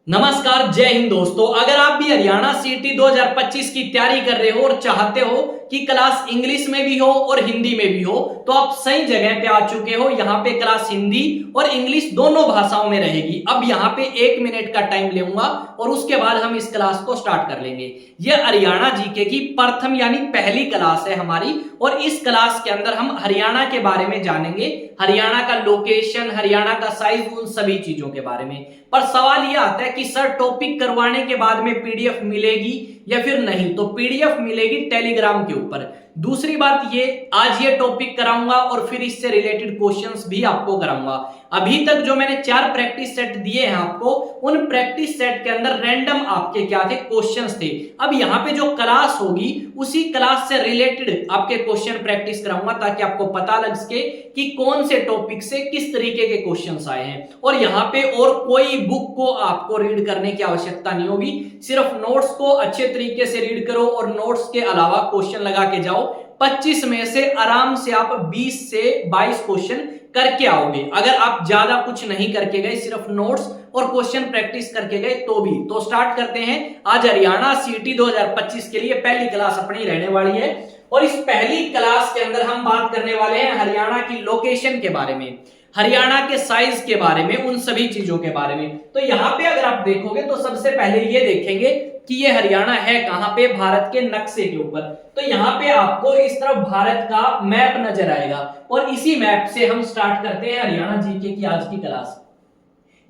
नमस्कार, जय हिंद दोस्तों। अगर आप भी हरियाणा सीटी 2025 की तैयारी कर रहे हो और चाहते हो कि क्लास इंग्लिश में भी हो और हिंदी में भी हो, तो आप सही जगह पे आ चुके हो। यहाँ पे क्लास हिंदी और इंग्लिश दोनों भाषाओं में रहेगी। अब यहाँ पे 1 मिनट का टाइम लूंगा और उसके बाद हम इस क्लास को स्टार्ट कर लेंगे। यह हरियाणा जीके की प्रथम यानी पहली क्लास है हमारी, और इस क्लास के अंदर हम हरियाणा के बारे में जानेंगे, हरियाणा का लोकेशन, हरियाणा का साइज, उन सभी चीजों के बारे में। पर सवाल यह आता है कि सर टॉपिक करवाने के बाद में पीडीएफ मिलेगी या फिर नहीं? तो पीडीएफ मिलेगी टेलीग्राम के ऊपर। दूसरी बात ये, आज ये टॉपिक कराऊंगा और फिर इससे रिलेटेड क्वेश्चंस भी आपको कराऊंगा। अभी तक जो मैंने 4 प्रैक्टिस सेट दिए हैं आपको, उन प्रैक्टिस सेट के अंदर रैंडम आपके क्या थे? क्वेश्चंस थे। अब यहाँ पे जो क्लास होगी उसी क्लास से रिलेटेड आपके क्वेश्चन प्रैक्टिस कराऊंगा, ताकि आपको पता लग सके कि कौन से टॉपिक से किस तरीके के क्वेश्चंस आए हैं। और यहाँ पे और कोई बुक को आपको रीड करने की आवश्यकता नहीं होगी, सिर्फ नोट्स को अच्छे तरीके से रीड करो और नोट्स के अलावा क्वेश्चन लगा के जाओ। 25 में से आराम से आप 20 से 22 क्वेश्चन करके आओगे। अगर आप ज्यादा कुछ नहीं करके गए, सिर्फ नोट्स और क्वेश्चन प्रैक्टिस करके गए तो भी। तो स्टार्ट करते हैं। आज हरियाणा सीटी 2025 के लिए पहली क्लास अपनी रहने वाली है, और इस पहली क्लास के अंदर हम बात करने वाले हैं हरियाणा की लोकेशन के बारे में, हरियाणा के साइज के बारे में, उन सभी चीजों के बारे में। तो यहाँ पे अगर आप देखोगे तो सबसे पहले ये देखेंगे कि ये हरियाणा है कहां पे? भारत के नक्शे के ऊपर। तो यहाँ पे आपको इस तरफ भारत का मैप नजर आएगा, और इसी मैप से हम स्टार्ट करते हैं हरियाणा जीके की आज की क्लास।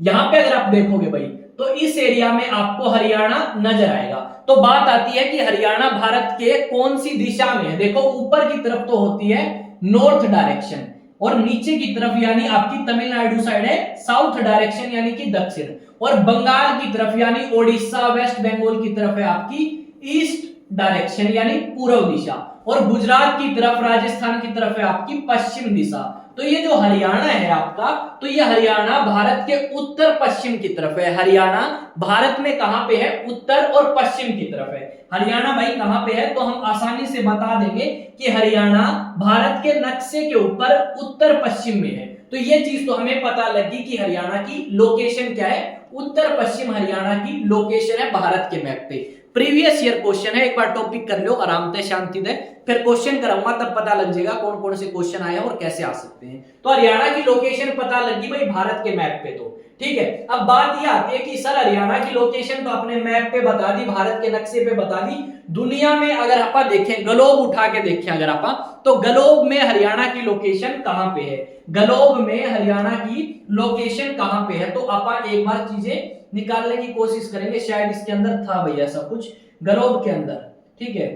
यहाँ पे अगर आप देखोगे भाई, तो इस एरिया में आपको हरियाणा नजर आएगा। तो बात आती है कि हरियाणा भारत के कौन सी दिशा में है। देखो, ऊपर की तरफ तो होती है नॉर्थ डायरेक्शन, और नीचे की तरफ यानी आपकी तमिलनाडु साइड है साउथ डायरेक्शन यानी कि दक्षिण, और बंगाल की तरफ यानी ओडिशा, वेस्ट बंगाल की तरफ है आपकी ईस्ट डायरेक्शन यानी पूर्व दिशा, और गुजरात की तरफ, राजस्थान की तरफ है आपकी पश्चिम दिशा। तो ये जो हरियाणा है आपका, तो ये हरियाणा भारत के उत्तर पश्चिम की तरफ है। हरियाणा भारत में कहां पे है? उत्तर और पश्चिम की तरफ है। हरियाणा भाई कहां पे है? तो हम आसानी से बता देंगे कि हरियाणा भारत के नक्शे के ऊपर उत्तर पश्चिम में है। तो ये चीज तो हमें पता लगी कि हरियाणा की लोकेशन क्या है। उत्तर पश्चिम हरियाणा की लोकेशन है भारत के मैप पे। प्रीवियस ईयर क्वेश्चन है, एक बार टॉपिक कर लो आराम से, शांति से, फिर क्वेश्चन कराऊंगा, तब पता लग जाएगा कौन कौन से क्वेश्चन आए हैं और कैसे आ सकते हैं। तो हरियाणा की लोकेशन पता लगी भाई भारत के मैप पे। तो ठीक है, अब बात ये आती है कि सर हरियाणा की लोकेशन तो अपने मैप पे बता दी, भारत के नक्शे पे बता दी। दुनिया में अगर आप देखें, ग्लोब उठा के देखें अगर आप, तो ग्लोब में हरियाणा की लोकेशन कहां पे है? ग्लोब में हरियाणा की लोकेशन कहां पे है? तो आप एक बार चीजें निकालने की कोशिश करेंगे। शायद इसके अंदर था भैया सब कुछ ग्लोब के अंदर, ठीक है।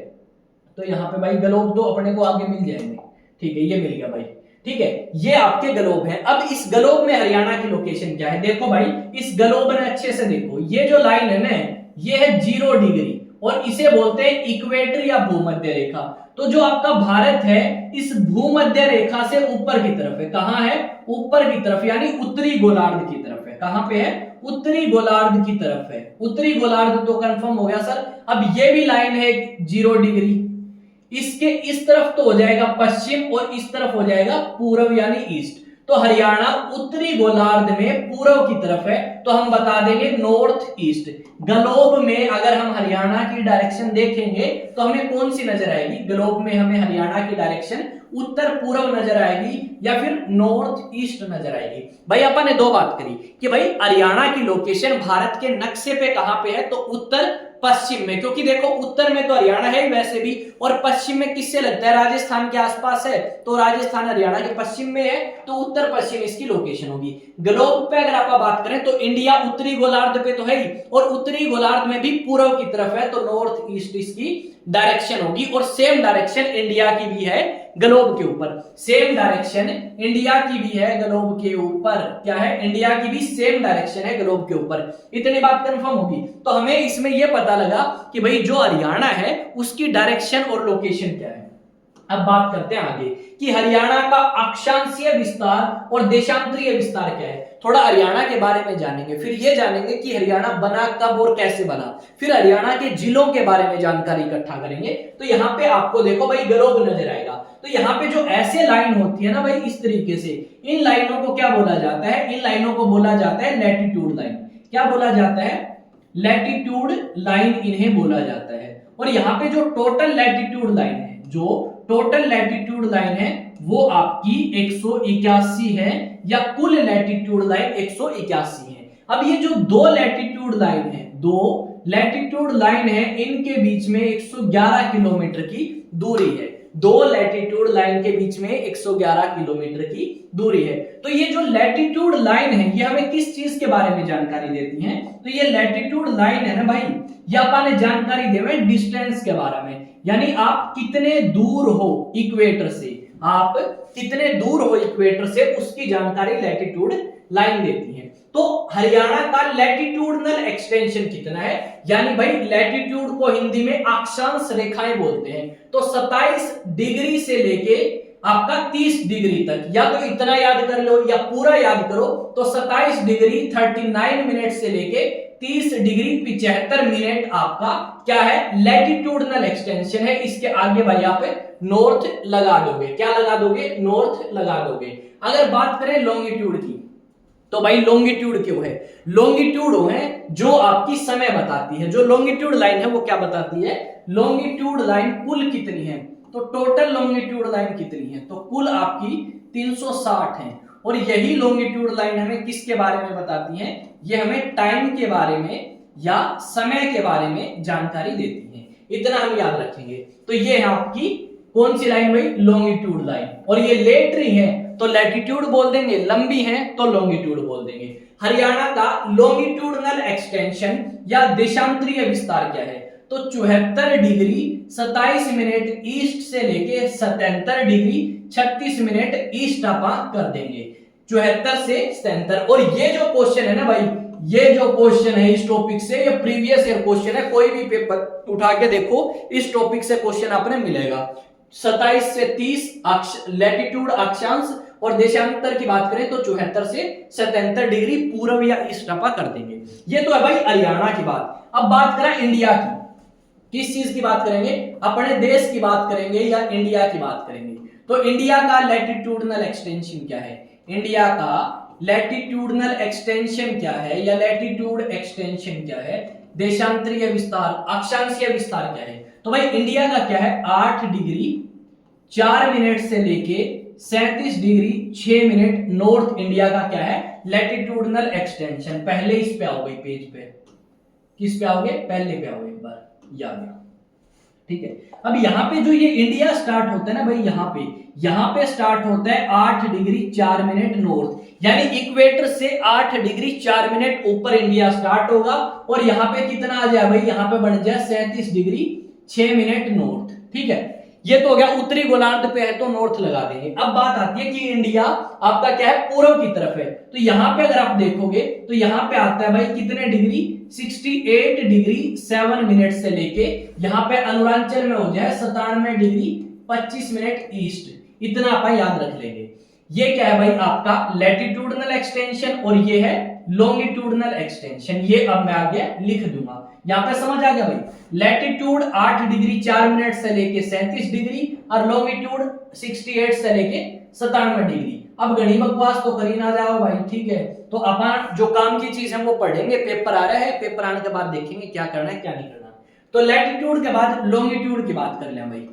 तो यहाँ पे भाई ग्लोब तो अपने को आगे मिल जाएंगे, ठीक है, ये मिल गया भाई, ठीक है, ये आपके ग्लोब है। अब इस ग्लोब में हरियाणा की लोकेशन क्या है? देखो भाई, इस ग्लोब में अच्छे से देखो, ये जो लाइन है ना, ये है 0 डिग्री, और इसे बोलते हैं इक्वेटर या भूमध्य रेखा। तो जो आपका भारत है इस भूमध्य रेखा से ऊपर की तरफ है। कहां है? ऊपर की तरफ, यानी उत्तरी गोलार्ध की तरफ है। कहां पे है? उत्तरी गोलार्ध की तरफ है। उत्तरी गोलार्ध तो कंफर्म हो गया सर। अब ये भी लाइन है 0 डिग्री, इसके इस तरफ तो हो जाएगा पश्चिम और इस तरफ हो जाएगा पूर्व यानी ईस्ट। तो हरियाणा उत्तरी गोलार्ध में पूर्व की तरफ है, तो हम बता देंगे नॉर्थ ईस्ट। ग्लोब में अगर हम हरियाणा की डायरेक्शन देखेंगे तो हमें कौन सी नजर आएगी? ग्लोब में हमें हरियाणा की डायरेक्शन उत्तर पूर्व नजर आएगी या फिर नॉर्थ ईस्ट नजर आएगी। भाई अपन ने दो बात करी कि भाई हरियाणा की लोकेशन भारत के नक्शे पे कहां पे है? तो उत्तर पश्चिम में, क्योंकि देखो उत्तर में तो हरियाणा है वैसे भी, और पश्चिम में किससे लगता है? राजस्थान के आसपास है, तो राजस्थान हरियाणा के पश्चिम में है, तो उत्तर पश्चिम इसकी लोकेशन होगी। ग्लोब पे अगर आप बात करें तो इंडिया उत्तरी गोलार्ध पे तो है ही, और उत्तरी गोलार्ध में भी पूर्व की तरफ है, तो नॉर्थ ईस्ट इसकी डायरेक्शन होगी। और सेम डायरेक्शन इंडिया की भी है ग्लोब के ऊपर, सेम डायरेक्शन इंडिया की भी है ग्लोब के ऊपर। क्या है? इंडिया की भी सेम डायरेक्शन है ग्लोब के ऊपर। इतनी बात कंफर्म होगी। तो हमें इसमें यह पता लगा कि भाई जो हरियाणा है उसकी डायरेक्शन और लोकेशन क्या है। अब बात करते हैं आगे कि हरियाणा का अक्षांशीय विस्तार और देशांतरीय विस्तार क्या है। थोड़ा हरियाणा के बारे में जानेंगे, फिर ये जानेंगे कि हरियाणा बना कब और कैसे बना, फिर हरियाणा के जिलों के बारे में जानकारी इकट्ठा करेंगे। तो यहाँ पे आपको देखो भाई ग्लोब नजर आएगा, तो यहाँ पे जो ऐसे लाइन होती है ना भाई, इस तरीके से, इन लाइनों को क्या बोला जाता है? इन लाइनों को बोला जाता है लैटिट्यूड लाइन। क्या बोला जाता है, लैटिट्यूड लाइन इन्हें बोला जाता है। और यहाँ पे जो टोटल लैटिट्यूड लाइन है, जो टोटल लैटिट्यूड लाइन है वो आपकी 181 है, या कुल लैटिट्यूड लाइन 181 है। अब ये जो दो लैटिट्यूड लाइन है, दो लैटिट्यूड लाइन है, इनके बीच में 111 किलोमीटर की दूरी है। दो लैटिट्यूड लाइन के बीच में 111 किलोमीटर की दूरी है। तो ये जो लैटिट्यूड लाइन है ये हमें किस चीज के बारे में जानकारी देती है, तो ये लैटिट्यूड लाइन है ना भाई, ये अपन जानकारी देवे डिस्टेंस के बारे में, यानी आप कितने दूर हो इक्वेटर से, आप कितने दूर हो इक्वेटर से, उसकी जानकारी लैटिट्यूड लाइन देती है। तो हरियाणा का लैटिट्यूडनल एक्सटेंशन कितना है, यानी भाई लैटिट्यूड को हिंदी में अक्षांश रेखाएं बोलते हैं। तो 27 डिग्री से लेके आपका 30 डिग्री तक, या तो इतना याद कर लो या पूरा याद करो, तो 27 डिग्री 39 मिनट से लेके 30 डिग्री 75 मिनट आपका क्या है, लैटिट्यूडनल एक्सटेंशन है। इसके आगे भाई आप नॉर्थ लगा दोगे, क्या लगा दोगे, नॉर्थ लगा दोगे। अगर बात करें लॉन्गिट्यूड की, तो भाई लॉन्गिट्यूड क्यों है, लॉन्गिट्यूड है जो आपकी समय बताती है। जो लॉन्गिट्यूड लाइन है वो क्या बताती है, लॉन्गिट्यूड लाइन कुल कितनी है, तो टोटल लॉन्गिट्यूड लाइन कितनी है, तो कुल आपकी 360 है। और यही लॉन्गिट्यूड लाइन हमें किसके बारे में बताती है, ये हमें टाइम के बारे में या समय के बारे में जानकारी देती है। इतना हम याद रखेंगे। तो ये है आपकी कौन सी लाइन भाई, लॉन्गिट्यूड लाइन। और ये लेटरी है तो लैटिट्यूड बोल देंगे, लंबी है तो लॉन्गिट्यूड बोल देंगे। हरियाणा का लॉन्गिट्यूडनल एक्सटेंशन या देशांतरीय विस्तार क्या है, तो 74 डिग्री 27 मिनट ईस्ट से लेके 77 डिग्री 36 मिनट ईस्ट आप कर देंगे, 74 से 77। और ये जो क्वेश्चन है ना भाई, ये जो क्वेश्चन है इस टॉपिक से, ये प्रीवियस ईयर क्वेश्चन है, कोई भी पेपर उठा के देखो इस टॉपिक से क्वेश्चन आपने मिलेगा। 27 से 30 लैटिट्यूड अक्षांश, और देशांतर की बात करें तो 74 से 77 डिग्री पूर्व या ईस्ट आपा कर देंगे। ये तो है भाई हरियाणा की बात। अब बात करें इंडिया की, किस चीज की बात करेंगे, अपने देश की बात करेंगे या इंडिया की बात करेंगे। तो इंडिया का लैटिट्यूडनल एक्सटेंशन क्या है, इंडिया का लैटिट्यूडनल एक्सटेंशन क्या है या लैटिट्यूड एक्सटेंशन क्या है, देशांतरीय विस्तार अक्षांशीय विस्तार क्या है। तो भाई इंडिया का क्या है, 8 डिग्री 4 मिनट से लेके 37 डिग्री 6 मिनट नॉर्थ इंडिया का क्या है, लैटिट्यूडनल एक्सटेंशन। पहले इस पे आओ भाई, पेज पे किस पे आओगे, पहले पे आओगे, एक बार याद, ठीक है। अब यहाँ पे जो ये इंडिया स्टार्ट होता है ना भाई, यहाँ पे स्टार्ट होता है 8 डिग्री 4 मिनट नॉर्थ, यानी इक्वेटर से 8 डिग्री 4 मिनट ऊपर इंडिया स्टार्ट होगा। और यहाँ पे कितना आ जाए भाई, यहाँ पे बन जाए 37 डिग्री 6 मिनट नॉर्थ, ठीक है। ये तो हो गया उत्तरी गोलार्ध पे है तो नॉर्थ लगा देंगे। अब बात आती है कि इंडिया आपका क्या है, पूर्व की तरफ है। तो यहाँ पे अगर आप देखोगे तो यहाँ पे आता है भाई कितने डिग्री, 68 डिग्री 7 मिनट से लेके यहाँ पे अरुणाचल में हो जाए 97 डिग्री 25 मिनट ईस्ट। इतना आप याद रख लेंगे। ये क्या है भाई, आपका लैटिट्यूडनल एक्सटेंशन, और ये है लॉन्गिट्यूडनल एक्सटेंशन। ये अब मैं आगे लिख दूंगा, यहां पे समझ आ गया भाई। लैटिट्यूड 8 डिग्री 4 मिनट से लेके 37 डिग्री और लॉन्गिट्यूड 68 से लेके 97 डिग्री। अब घड़ी बकवास तो करी ना जाओ भाई, ठीक है। तो अपन जो काम की चीज है वो पढ़ेंगे, पेपर आ रहा है, पेपर आने के बाद देखेंगे क्या करना है क्या नहीं करना। तो लैटिट्यूड के बाद लॉन्गिट्यूड की बात कर लें भाई।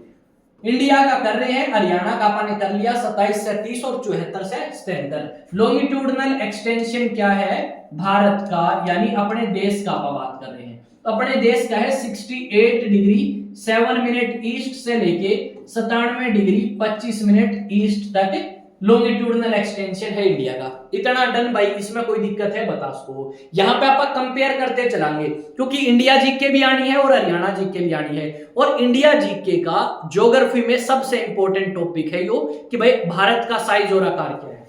इंडिया का कर रहे हैं, हरियाणा का आपने कर लिया 27 से 30 और 74 से 77। लॉन्गिट्यूडनल एक्सटेंशन क्या है, भारत का यानी अपने देश का आप बात कर रहे हैं। अपने देश का है 68 डिग्री 7 मिनट ईस्ट से लेके 97 डिग्री 25 मिनट ईस्ट तक लॉन्गिट्यूडनल एक्सटेंशन है इंडिया का। इतना डन भाई, इसमें कोई दिक्कत है बता उसको। यहाँ पे आप कंपेयर करते चलाएंगे क्योंकि इंडिया जीके भी आनी है और हरियाणा जीके भी आनी है। और इंडिया जीके का ज्योग्राफी में सबसे इंपॉर्टेंट टॉपिक है यो कि भाई भारत का साइज और आकार क्या है,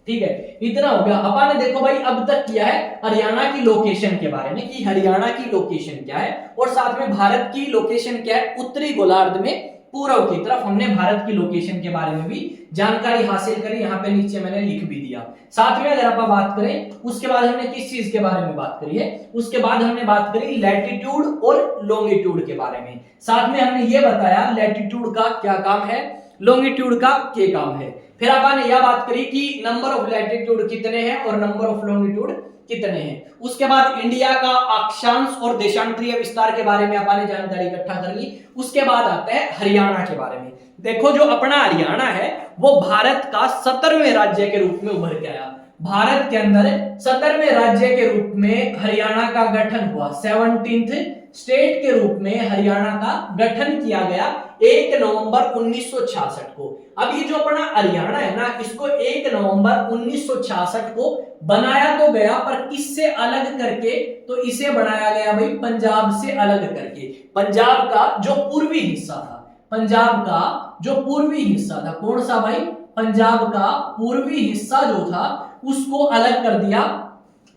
ठीक है। इतना हो गया। अपन ने देखो भाई अब तक किया है हरियाणा की लोकेशन के बारे में कि हरियाणा की लोकेशन क्या है, और साथ में भारत की लोकेशन क्या है उत्तरी गोलार्ध में पूर्व की तरफ। हमने भारत की लोकेशन के बारे में भी जानकारी हासिल करी, यहाँ पे नीचे मैंने लिख भी दिया। साथ में अगर आप बात करें उसके बाद हमने किस चीज के बारे में बात करी है, उसके बाद हमने बात करी लैटिट्यूड और लॉन्गिट्यूड के बारे में। साथ में हमने ये बताया लैटिट्यूड का क्या काम है, लॉन्गिट्यूड का क्या काम है। फिर आपने यह बात करी कि नंबर ऑफ लैटिट्यूड कितने हैं और नंबर ऑफ लॉन्गिट्यूड कितने हैं। उसके बाद इंडिया का अक्षांश और देशांतरीय विस्तार के बारे में अपन ने जानकारी इकट्ठा कर ली। उसके बाद आता है हरियाणा के बारे में। देखो जो अपना हरियाणा है वो भारत का 17वें राज्य के रूप में उभर के आया। भारत के अंदर 17वें राज्य के रूप में हरियाणा का गठन हुआ। 17th स्टेट के रूप में हरियाणा का गठन किया गया 1 नवंबर 1966 को। अब ये जो अपना हरियाणा है ना, इसको 1 नवंबर 1966 को बनाया तो गया, पर किससे अलग करके? तो इसे बनाया गया भाई पंजाब से अलग करके। पंजाब का जो पूर्वी हिस्सा था, पंजाब का जो पूर्वी हिस्सा था, कौन सा भाई? पंजाब का पूर्वी हिस्सा जो था उसको अलग कर दिया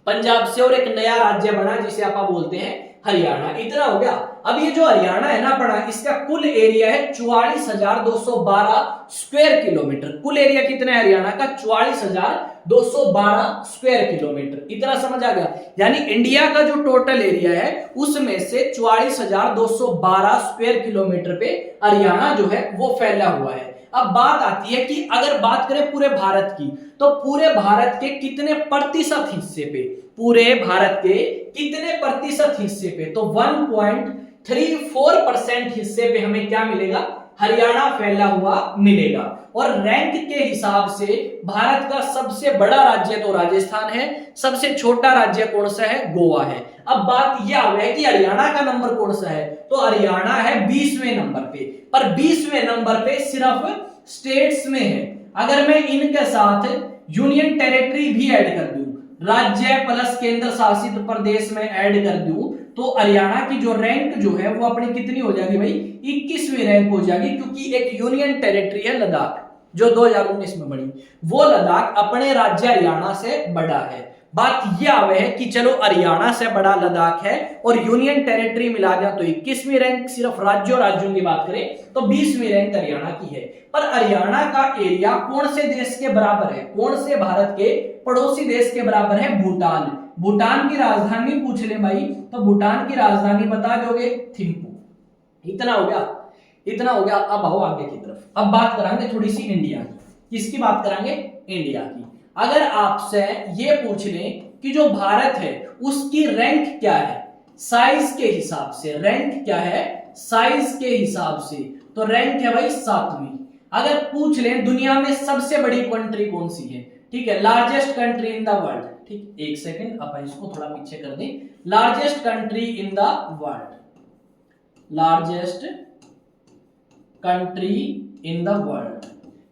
पंजाब से और एक नया राज्य बना जिसे आप बोलते हैं हरियाणा। इतना हो गया। अब ये जो हरियाणा है ना अपना, इसका कुल एरिया है 44,212 स्क्वायर किलोमीटर। कुल एरिया कितना है हरियाणा का? 44,212 स्क्वायर किलोमीटर। इतना समझ आ गया? यानी इंडिया का जो टोटल एरिया है उसमें से 44,212 स्क्वायर किलोमीटर पे हरियाणा जो है वो फैला हुआ है। अब बात आती है कि अगर बात करें पूरे भारत की, तो पूरे भारत के कितने प्रतिशत हिस्से पे? पूरे भारत के कितने प्रतिशत हिस्से पे? तो 1.34% हिस्से पे हमें क्या मिलेगा? हरियाणा फैला हुआ मिलेगा। और रैंक के हिसाब से भारत का सबसे बड़ा राज्य तो राजस्थान है, सबसे छोटा राज्य कौन सा है? गोवा है। अब बात यह आ है कि हरियाणा का नंबर कौन सा है? तो हरियाणा है 20वें नंबर पे, पर 20वें नंबर पे सिर्फ स्टेट्स में है। अगर मैं इनके साथ यूनियन टेरिटरी भी ऐड कर दूं, राज्य प्लस केंद्र शासित प्रदेश में ऐड कर दूं, तो हरियाणा की जो रैंक जो है वो अपनी कितनी हो जाएगी भाई? 21वीं रैंक हो जाएगी, क्योंकि एक यूनियन टेरिटरी है लद्दाख जो 2019 में बनी, वो लद्दाख अपने राज्य हरियाणा से बड़ा है। बात यह आवे है कि चलो हरियाणा से बड़ा लद्दाख है और यूनियन टेरिटरी मिला जाए तो 21वीं रैंक, सिर्फ राज्यों की बात करें तो 20वीं रैंक हरियाणा की है। पर हरियाणा का एरिया कौन से देश के बराबर है? कौन से भारत के पड़ोसी देश के बराबर है? भूटान। भूटान की राजधानी पूछ ले भाई, तो भूटान की राजधानी बता दोगे? थिम्पू। इतना हो गया, इतना हो गया। अब आओ आगे की तरफ। अब बात करांगे थोड़ी सी इंडिया की। किसकी बात करांगे? इंडिया की। अगर आपसे ये पूछ लें कि जो भारत है उसकी रैंक क्या है साइज के हिसाब से, रैंक क्या है साइज के हिसाब से, तो रैंक है भाई 7वीं। अगर पूछ लें दुनिया में सबसे बड़ी कंट्री कौन सी है, ठीक है, largest country in the world, ठीक, एक सेकंड अपन इसको थोड़ा पीछे कर दें। Largest country in the world, largest country in the world,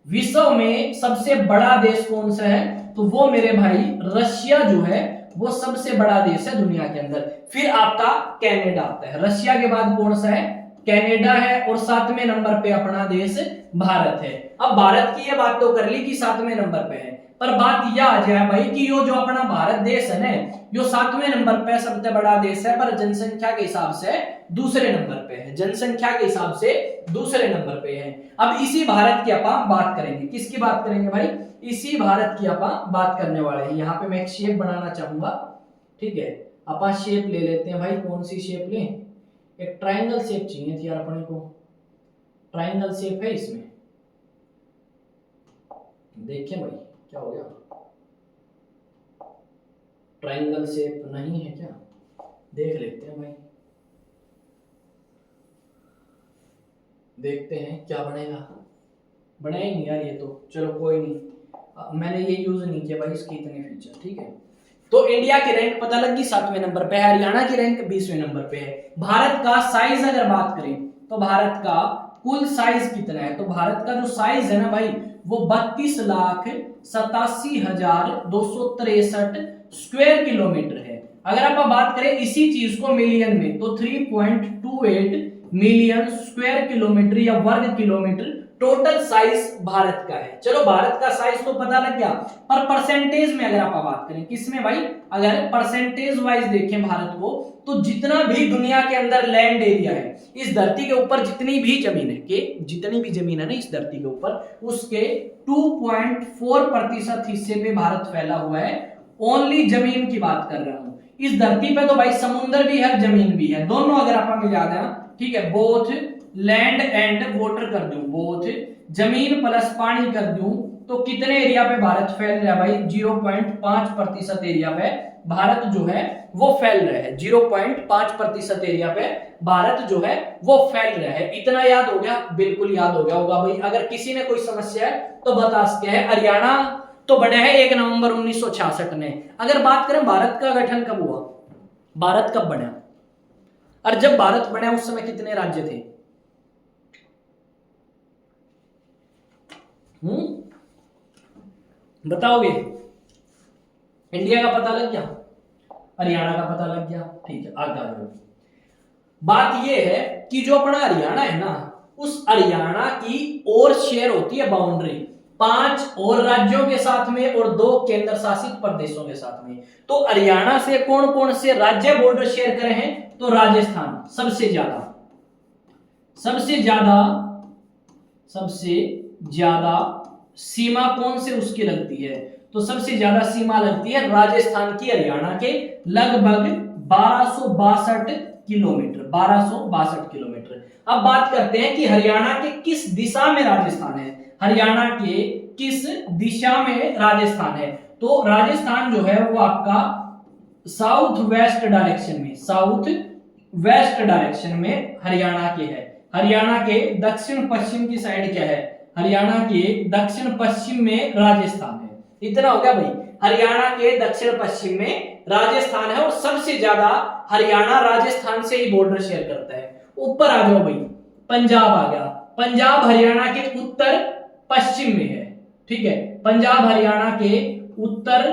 विश्व में सबसे बड़ा देश कौन सा है? तो वो मेरे भाई रशिया जो है वो सबसे बड़ा देश है दुनिया के अंदर। फिर आपका कनाडा आता है, रशिया के बाद कौन सा है? कनाडा है। और 7वें नंबर पे अपना देश भारत है। अब भारत की ये बात तो कर ली कि 7वें नंबर पे है, पर बात यह आ जाए भाई कि यो जो अपना भारत देश है ना, यो 7वें नंबर पे सबसे बड़ा देश है, पर जनसंख्या के हिसाब से दूसरे नंबर पे है, जनसंख्या के हिसाब से दूसरे नंबर पे है। अब इसी भारत की अपन बात करेंगे। किसकी बात करेंगे भाई? इसी भारत की अपन बात करने वाले हैं। यहाँ पे मैं एक शेप बनाना चाहूंगा, ठीक है, अपन शेप ले लेते हैं भाई। कौन सी शेप लें? एक ट्रायंगल शेप चाहिए थी यार अपने को, ट्रायंगल शेप है इसमें। देखिए भाई क्या हो गया, ट्रायंगल शेप नहीं है क्या? देख लेते हैं भाई, देखते हैं क्या बनेगा। बना ही नहीं यार ये तो, चलो कोई नहीं, मैंने ये यूज नहीं किया भाई इसके इतने फीचर, ठीक है। तो इंडिया की रैंक पता लगी 7वें नंबर पे है, हरियाणा की रैंक 20वें नंबर पे है। भारत का साइज अगर बात करें तो भारत का कुल साइज कितना है? तो भारत का जो साइज है ना भाई वो 32,87,263 स्क्वायर किलोमीटर है। अगर आप बात करें इसी चीज को मिलियन में तो 3.28 मिलियन स्क्वायर किलोमीटर या वर्ग किलोमीटर टोटल साइज भारत का है। चलो भारत का साइज तो पता लग गया, पर परसेंटेज में अगर आप बात करें, किसमें भाई? अगर परसेंटेज वाइज देखें भारत को, तो जितना भी दुनिया के अंदर लैंड एरिया है, इस धरती के ऊपर जितनी भी जमीन है ना इस धरती के ऊपर, उसके 2.4% हिस्से पे भारत फैला हुआ है। ओनली जमीन की बात कर रहा हूं। इस धरती पे तो भाई समुद्र भी है, जमीन भी है, दोनों अगर आप मिला देना, ठीक है, बोथ लैंड एंड वाटर कर दूं, बोथ जमीन प्लस पानी कर दूं, तो कितने एरिया पे भारत फैल रहा है भाई? 0.5% एरिया पे भारत जो है वो फैल रहा है, 0.5% एरिया पे भारत जो है वो फैल रहा है। इतना याद हो गया? बिल्कुल याद हो गया होगा भाई। अगर किसी ने कोई समस्या है तो बता सकते हैं। हरियाणा तो बना है 1 नवंबर 1966 में। अगर बात करें भारत का गठन कब हुआ, भारत कब बना, और जब भारत बना उस समय कितने राज्य थे? बताओगे? इंडिया का पता लग गया, हरियाणा का पता लग गया, ठीक है आगे आ जाओ। बात यह है कि जो अपना हरियाणा है ना, उस हरियाणा की और शेयर होती है बाउंड्री 5 और राज्यों के साथ में और 2 केंद्र शासित प्रदेशों के साथ में। तो हरियाणा से कौन कौन से राज्य बॉर्डर शेयर करे हैं? तो राजस्थान सबसे ज्यादा, सबसे ज्यादा सीमा कौन से उसकी लगती है? तो सबसे ज्यादा सीमा लगती है राजस्थान की हरियाणा के लगभग 1262 किलोमीटर, 1262 किलोमीटर। अब बात करते हैं कि हरियाणा के किस दिशा में राजस्थान है, हरियाणा के किस दिशा में राजस्थान है? तो राजस्थान जो है वो आपका साउथ वेस्ट डायरेक्शन में, साउथ वेस्ट डायरेक्शन में हरियाणा के है। हरियाणा के दक्षिण पश्चिम की साइड क्या है? हरियाणा के दक्षिण पश्चिम में राजस्थान है। इतना हो गया भाई, हरियाणा के दक्षिण पश्चिम में राजस्थान है और सबसे ज्यादा हरियाणा राजस्थान से ही बॉर्डर शेयर करता है। ऊपर आ जाओ भाई, पंजाब आ गया। पंजाब हरियाणा के उत्तर पश्चिम में है, ठीक है, पंजाब हरियाणा के उत्तर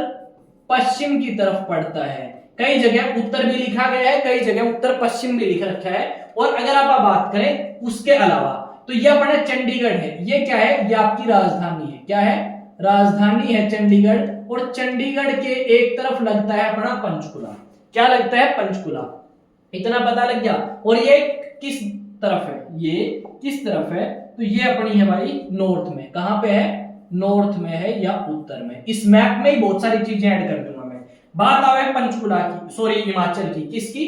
पश्चिम की तरफ पड़ता है। कई जगह उत्तर भी लिखा गया है, कई जगह उत्तर पश्चिम भी लिख रखा है। और अगर आप बात करें उसके अलावा तो ये अपना चंडीगढ़ है। ये क्या है? ये आपकी राजधानी है। क्या है? राजधानी है चंडीगढ़। और चंडीगढ़ के एक तरफ लगता है अपना पंचकुला। क्या लगता है? पंचकुला। इतना पता लग गया। और ये किस तरफ है? ये किस तरफ है? तो ये अपनी है भाई नॉर्थ में। कहां पे है? नॉर्थ में है या उत्तर में। इस मैप में ही बहुत सारी चीजें ऐड कर दूंगा मैं। बात आवे पंचकुला की, सॉरी हिमाचल की। किसकी?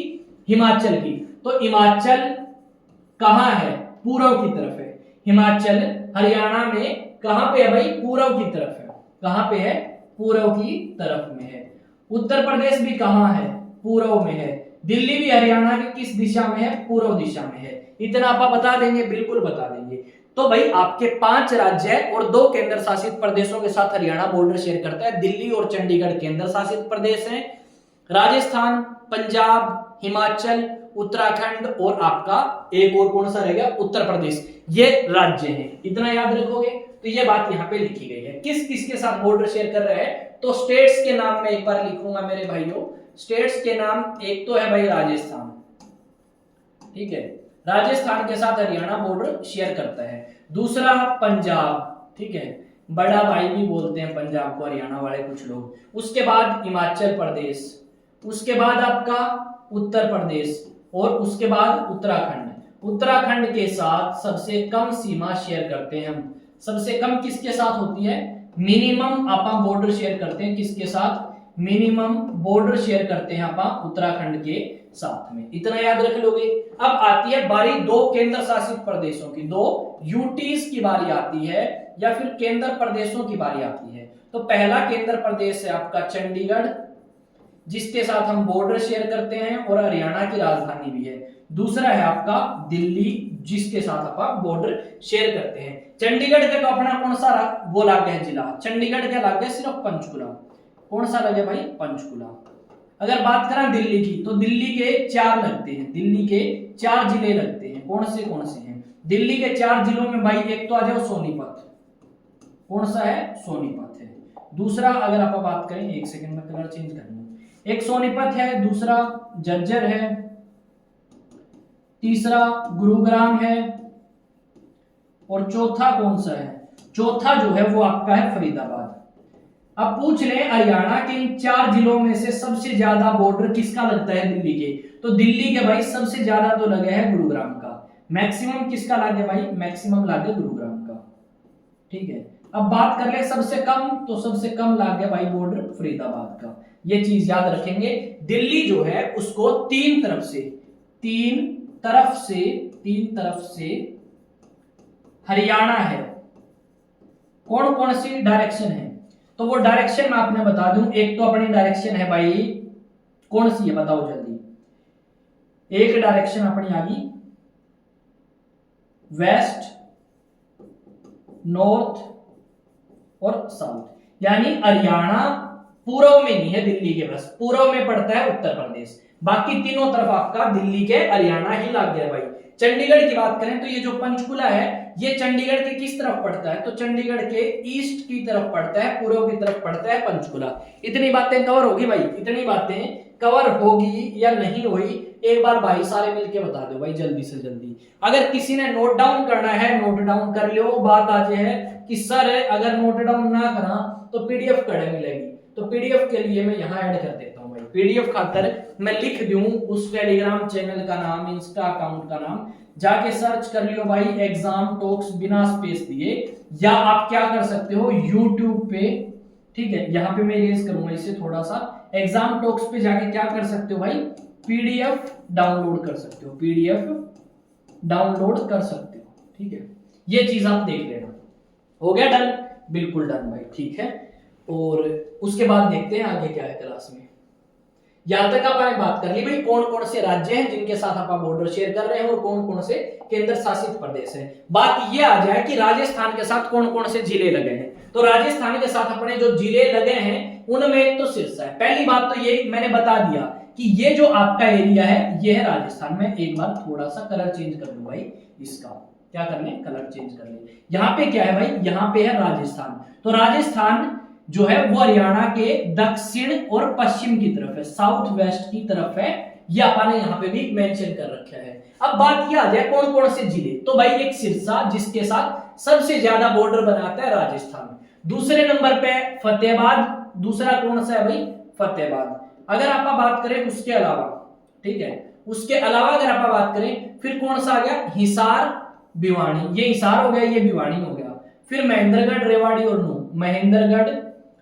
हिमाचल की। तो हिमाचल कहां है? पूर्व की तरफ है। हिमाचल हरियाणा में कहां पे है भाई? पूर्व की तरफ है। कहां पे है? पूर्व की तरफ में है। उत्तर प्रदेश भी कहां है? पूर्व में है। दिल्ली भी हरियाणा की किस दिशा में है? पूर्व दिशा में है। इतना आप बता देंगे? बिल्कुल बता देंगे। तो भाई आपके 5 राज्य और 2 केंद्र शासित प्रदेशों के साथ हरियाणा बॉर्डर शेयर करता है। दिल्ली और चंडीगढ़ केंद्र शासित प्रदेश हैं, राजस्थान, पंजाब, हिमाचल, उत्तराखंड और आपका एक और कौन सा रह गया? उत्तर प्रदेश। ये राज्य हैं। इतना याद रखोगे तो ये बात यहाँ पे लिखी गई है। किस किस के साथ बॉर्डर शेयर कर रहे हैं? तो स्टेट्स के नाम में एक बार लिखूंगा मेरे भाइयों। स्टेट्स के नाम एक तो है भाई राजस्थान, ठीक है, राजस्थान के साथ हरियाणा बॉर्डर शेयर करता है। दूसरा पंजाब, ठीक है, बड़ा भाई भी बोलते हैं पंजाब को हरियाणा वाले कुछ लोग। उसके बाद हिमाचल प्रदेश, उसके बाद आपका उत्तर प्रदेश और उसके बाद उत्तराखंड। उत्तराखंड के साथ सबसे कम सीमा शेयर करते हैं हम। सबसे कम किसके साथ होती है? मिनिमम आप बॉर्डर शेयर करते हैं किसके साथ? मिनिमम बॉर्डर शेयर करते हैं आप उत्तराखंड के साथ में। इतना याद रख लोगे। अब आती है बारी 2 केंद्र शासित प्रदेशों की, 2 यूटीज की बारी आती है या फिर केंद्र प्रदेशों की बारी आती है। तो पहला केंद्र प्रदेश है आपका चंडीगढ़, जिसके साथ हम बॉर्डर शेयर करते हैं और हरियाणा की राजधानी भी है। दूसरा है आपका दिल्ली, जिसके साथ आप बॉर्डर शेयर करते हैं। चंडीगढ़ के तो अपना कौन सा वो लाग गया जिला? चंडीगढ़ के लाग गया सिर्फ पंचकुला। कौन सा लगे भाई? पंचकुला। अगर बात करें दिल्ली की तो दिल्ली के 4 लगते हैं। दिल्ली के 4 जिले लगते हैं। कौन से हैं? दिल्ली के 4 जिलों में भाई एक तो आ जाओ सोनीपत। कौन सा है? सोनीपत है। दूसरा अगर आप बात करें, एक सेकंड में कलर चेंज कर लूं, एक सोनीपत है, दूसरा झज्जर है, तीसरा गुरुग्राम है और चौथा कौन सा है? चौथा जो है वो आपका है फरीदाबाद। अब पूछ ले हरियाणा के इन 4 जिलों में से सबसे ज्यादा बॉर्डर किसका लगता है? दिल्ली के। तो दिल्ली के भाई सबसे ज्यादा तो लगे है गुरुग्राम का। मैक्सिमम किसका लागे भाई? मैक्सिमम लागे गुरुग्राम का, ठीक है। अब बात कर ले सबसे कम, तो सबसे कम लागे भाई बॉर्डर फरीदाबाद का। ये चीज याद रखेंगे। दिल्ली जो है उसको 3 तरफ से हरियाणा है। कौन कौन सी डायरेक्शन है? तो वो डायरेक्शन मैं आपने बता दूं। एक तो अपनी डायरेक्शन है भाई कौन सी है बताओ जल्दी। एक डायरेक्शन अपनी आ गई वेस्ट, नॉर्थ और साउथ, यानी हरियाणा पूर्व में नहीं है दिल्ली के, बस पूर्व में पड़ता है उत्तर प्रदेश, बाकी तीनों तरफ आपका दिल्ली के हरियाणा ही लग गया भाई। चंडीगढ़ की बात करें तो ये जो पंचकुला है ये चंडीगढ़ के किस तरफ पड़ता है, तो चंडीगढ़ के ईस्ट की तरफ पड़ता है, पूर्व की तरफ पड़ता है पंचकुला। इतनी बातें कवर होगी भाई, इतनी बातें कवर होगी या नहीं हुई एक बार भाई सारे मिलके बता दो भाई जल्दी से जल्दी। अगर किसी ने नोट डाउन करना है नोट डाउन कर लियो। बात आज है कि सर अगर नोट डाउन ना करा तो पीडीएफ कड़े मिलेगी, तो पीडीएफ के लिए मैं यहाँ ऐड कर देता हूँ भाई। पीडीएफ खातर मैं लिख दूं उस टेलीग्राम चैनल का नाम, इंस्टा अकाउंट का नाम, जाके सर्च कर लियो भाई एग्जाम टॉक्स बिना स्पेस दिए, या आप क्या कर सकते हो यूट्यूब पे, ठीक है यहाँ पे मैं रेज करूंगा इसे थोड़ा सा, एग्जाम टॉक्स पे जाके क्या कर सकते हो भाई पीडीएफ डाउनलोड कर सकते हो, पीडीएफ डाउनलोड कर सकते हो, ठीक है ये चीज आप देख लेना। हो गया डन, बिल्कुल डन भाई, ठीक है। और उसके बाद देखते हैं आगे क्या है क्लास में। यहां तक आपने बात कर ली भाई कौन कौन से राज्य हैं जिनके साथ आप बॉर्डर शेयर कर रहे हैं और कौन कौन से केंद्र शासित प्रदेश हैं। बात ये आ जाए कि राजस्थान के साथ कौन कौन से जिले लगे हैं, तो राजस्थान के साथ अपने जो जिले लगे हैं उनमें एक तो सिरसा है। पहली बात तो ये मैंने बता दिया कि ये जो आपका एरिया है ये है राजस्थान में। एक बार थोड़ा सा कलर चेंज कर लूं भाई, इसका क्या कर ले कलर चेंज कर ले। यहाँ पे क्या है भाई, यहाँ पे है राजस्थान, तो राजस्थान जो है वो हरियाणा के दक्षिण और पश्चिम की तरफ है, साउथ वेस्ट की तरफ है, ये आपने यहाँ पे भी मेंशन कर रखा है। अब बात ये आ जाए कौन कौन से जिले, तो भाई एक सिरसा जिसके साथ सबसे ज्यादा बॉर्डर बनाता है राजस्थान, दूसरे नंबर पे फतेहाबाद, दूसरा कौन सा है भाई फतेहाबाद। अगर आप बात करें उसके अलावा, ठीक है उसके अलावा अगर आप बात करें फिर कौन सा आ गया हिसार भिवानी, ये हिसार हो गया ये भिवानी हो गया, फिर महेंद्रगढ़ रेवाड़ी और नू, महेंद्रगढ़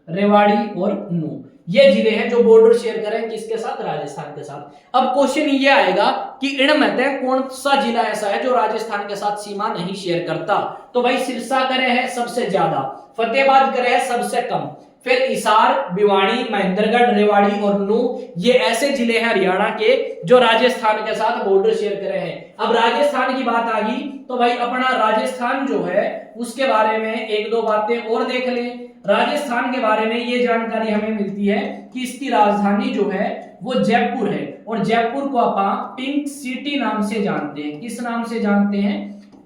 रेवाड़ी और नू, ये जिले हैं जो बॉर्डर शेयर करें किसके साथ राजस्थान के साथ। अब क्वेश्चन ये आएगा कि इनमें से कौन सा जिला ऐसा है जो राजस्थान के साथ सीमा नहीं शेयर करता, तो भाई सिरसा करे है सबसे ज्यादा, फतेहाबाद करे है सबसे कम, फिर हिसार भिवानी महेंद्रगढ़ रेवाड़ी और नू, ये ऐसे जिले हैं हरियाणा के जो राजस्थान के साथ बॉर्डर शेयर करे हैं। अब राजस्थान की बात आ गई तो भाई अपना राजस्थान जो है उसके बारे में एक दो बातें और देख लें। राजस्थान के बारे में ये जानकारी हमें मिलती है कि इसकी राजधानी जो है वो जयपुर है, और जयपुर को आप पिंक सिटी नाम से जानते हैं। किस नाम से जानते हैं,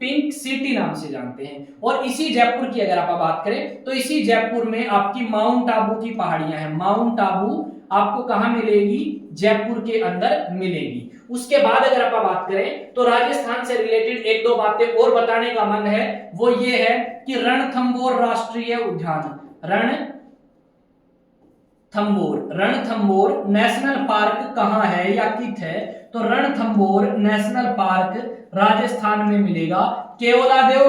पिंक सिटी नाम से जानते हैं। और इसी जयपुर की अगर आप बात करें तो इसी जयपुर में आपकी माउंट आबू की पहाड़ियां हैं, माउंट आबू आपको कहां मिलेगी, जयपुर के अंदर मिलेगी। उसके बाद अगर आप बात करें तो राजस्थान से रिलेटेड एक दो बातें और बताने का मन है, वो ये है कि रणथंभौर राष्ट्रीय उद्यान, रणथंभौर नेशनल पार्क कहां है या कित है, तो रणथंभौर नेशनल पार्क राजस्थान में मिलेगा। केवलादेव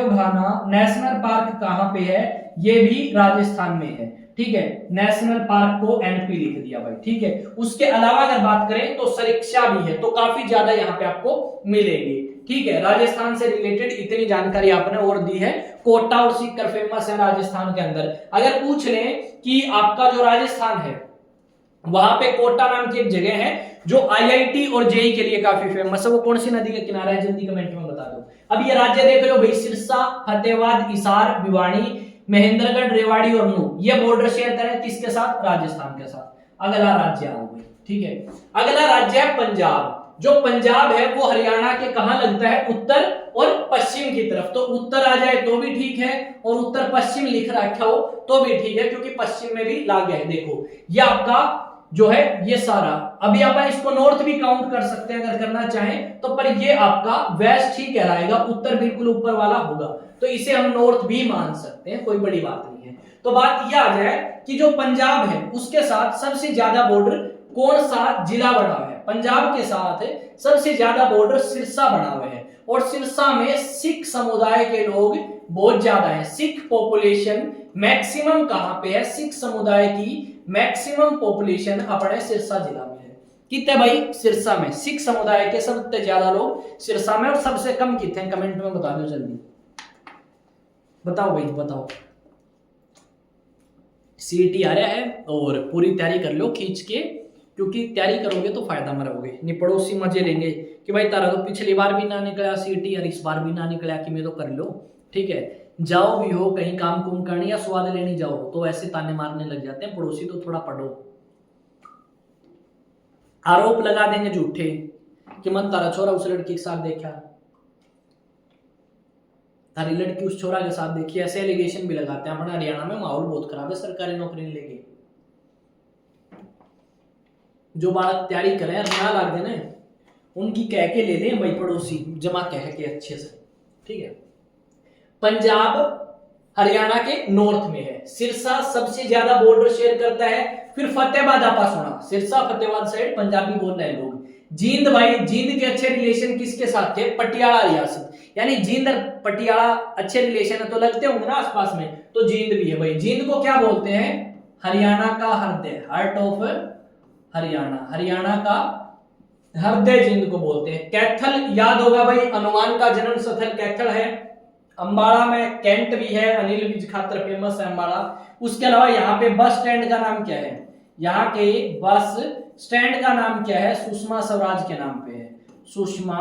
घाना नेशनल पार्क कहां पे है, ये भी राजस्थान में है, ठीक है। नेशनल पार्क को एनपी लिख दिया भाई, ठीक है। उसके अलावा अगर बात करें तो सरीक्षा भी है, तो काफी ज्यादा यहाँ पे आपको मिलेगी, ठीक है। राजस्थान से रिलेटेड इतनी जानकारी आपने और दी है। कोटा और सीकर फेमस है राजस्थान के अंदर। अगर पूछ लें कि आपका जो राजस्थान है वहां पे कोटा नाम की एक जगह है जो आईआईटी और जेई के लिए काफी फेमस है, वो कौन सी नदी का किनारा है जल्दी कमेंट में बता दो। अब ये राज्य देख लो भाई, सिरसा, फतेहाबाद, हिसार, भिवानी, महेंद्रगढ़, रेवाड़ी और नू, ये बॉर्डर शेयर करें किसके साथ, राजस्थान के साथ। अगला राज्य आओ भाई, ठीक है। अगला राज्य है पंजाब। जो पंजाब है वो हरियाणा के कहां लगता है, उत्तर और पश्चिम की तरफ। तो उत्तर आ जाए तो भी ठीक है और उत्तर पश्चिम लिख रखा हो तो भी ठीक है, क्योंकि पश्चिम में भी लागे है। देखो ये आपका जो है ये सारा, अभी आप इसको नॉर्थ भी काउंट कर सकते हैं अगर करना चाहें तो, पर ये आपका वेस्ट ही कहलाएगा, उत्तर बिल्कुल ऊपर वाला होगा, तो इसे हम नॉर्थ भी मान सकते हैं, कोई बड़ी बात नहीं है। तो बात यह आ जाए कि जो पंजाब है उसके साथ सबसे ज्यादा बॉर्डर कौन सा जिला बना हुआ है, पंजाब के साथ सबसे ज्यादा बॉर्डर सिरसा बना हुआ है, और सिरसा में सिख समुदाय के लोग बहुत ज्यादा है। सिख पॉपुलेशन मैक्सिमम कहां पे है, सिख समुदाय की मैक्सिमम पॉपुलेशन अपने सिरसा जिला में है। कितने भाई, सिरसा में सिख समुदाय के सबसे ज्यादा लोग सिरसा में, और सबसे कम कितने कमेंट में बता दो जल्दी, बताओ भाई बताओ। सीईटी आ रहा है और पूरी तैयारी कर लो खींच के, क्योंकि तैयारी करोगे तो फायदा में रहोगे। नहीं पड़ोसी मजे लेंगे कि भाई तारा तो पिछली बार भी ना निकला सीईटी और इस बार भी ना निकला कि मैं तो कर लो। ठीक है, जाओ भी हो कहीं काम कुम करने या स्वाद लेने जाओ तो ऐसे ताने मारने लग जाते हैं पड़ोसी, तो थोड़ा पढ़ो। आरोप लगा देंगे झूठे कि मन तारा छोरा उस लड़की के साथ देखा, तारी लड़की उस छोरा के साथ देखी, ऐसे एलिगेशन भी लगाते हैं। अपने हरियाणा में माहौल बहुत खराब है सरकारी नौकरी लेके। जो बालक तैयारी करें ना लाग देना उनकी कह के ले लें भाई पड़ोसी, जमा कह के अच्छे से। ठीक है, पंजाब हरियाणा के नॉर्थ में है, सिरसा सबसे ज्यादा बॉर्डर शेयर करता है। फिर फतेहाबाद आपा सुना, सिरसा फतेहाबाद साइड पंजाबी बोल रहे हैं लोग। जींद भाई, जींद के अच्छे रिलेशन किसके साथ थे? पटियाला रियासत, यानी जींद और पटियाला अच्छे रिलेशन है तो लगते होंगे ना आसपास में, तो जींद भी है भाई। जींद को क्या बोलते हैं? हरियाणा का हृदय, हार्ट ऑफ हरियाणा, हरियाणा का हृदय जींद को बोलते हैं। कैथल याद होगा भाई, हनुमान का जन्म स्थल कैथल है। अंबाला में कैंट भी है, अनिल विज खातर फेमस है अंबाला। उसके अलावा यहाँ पे बस स्टैंड का नाम क्या है? यहाँ के बस स्टैंड का नाम क्या है? सुषमा स्वराज के नाम पे है, सुषमा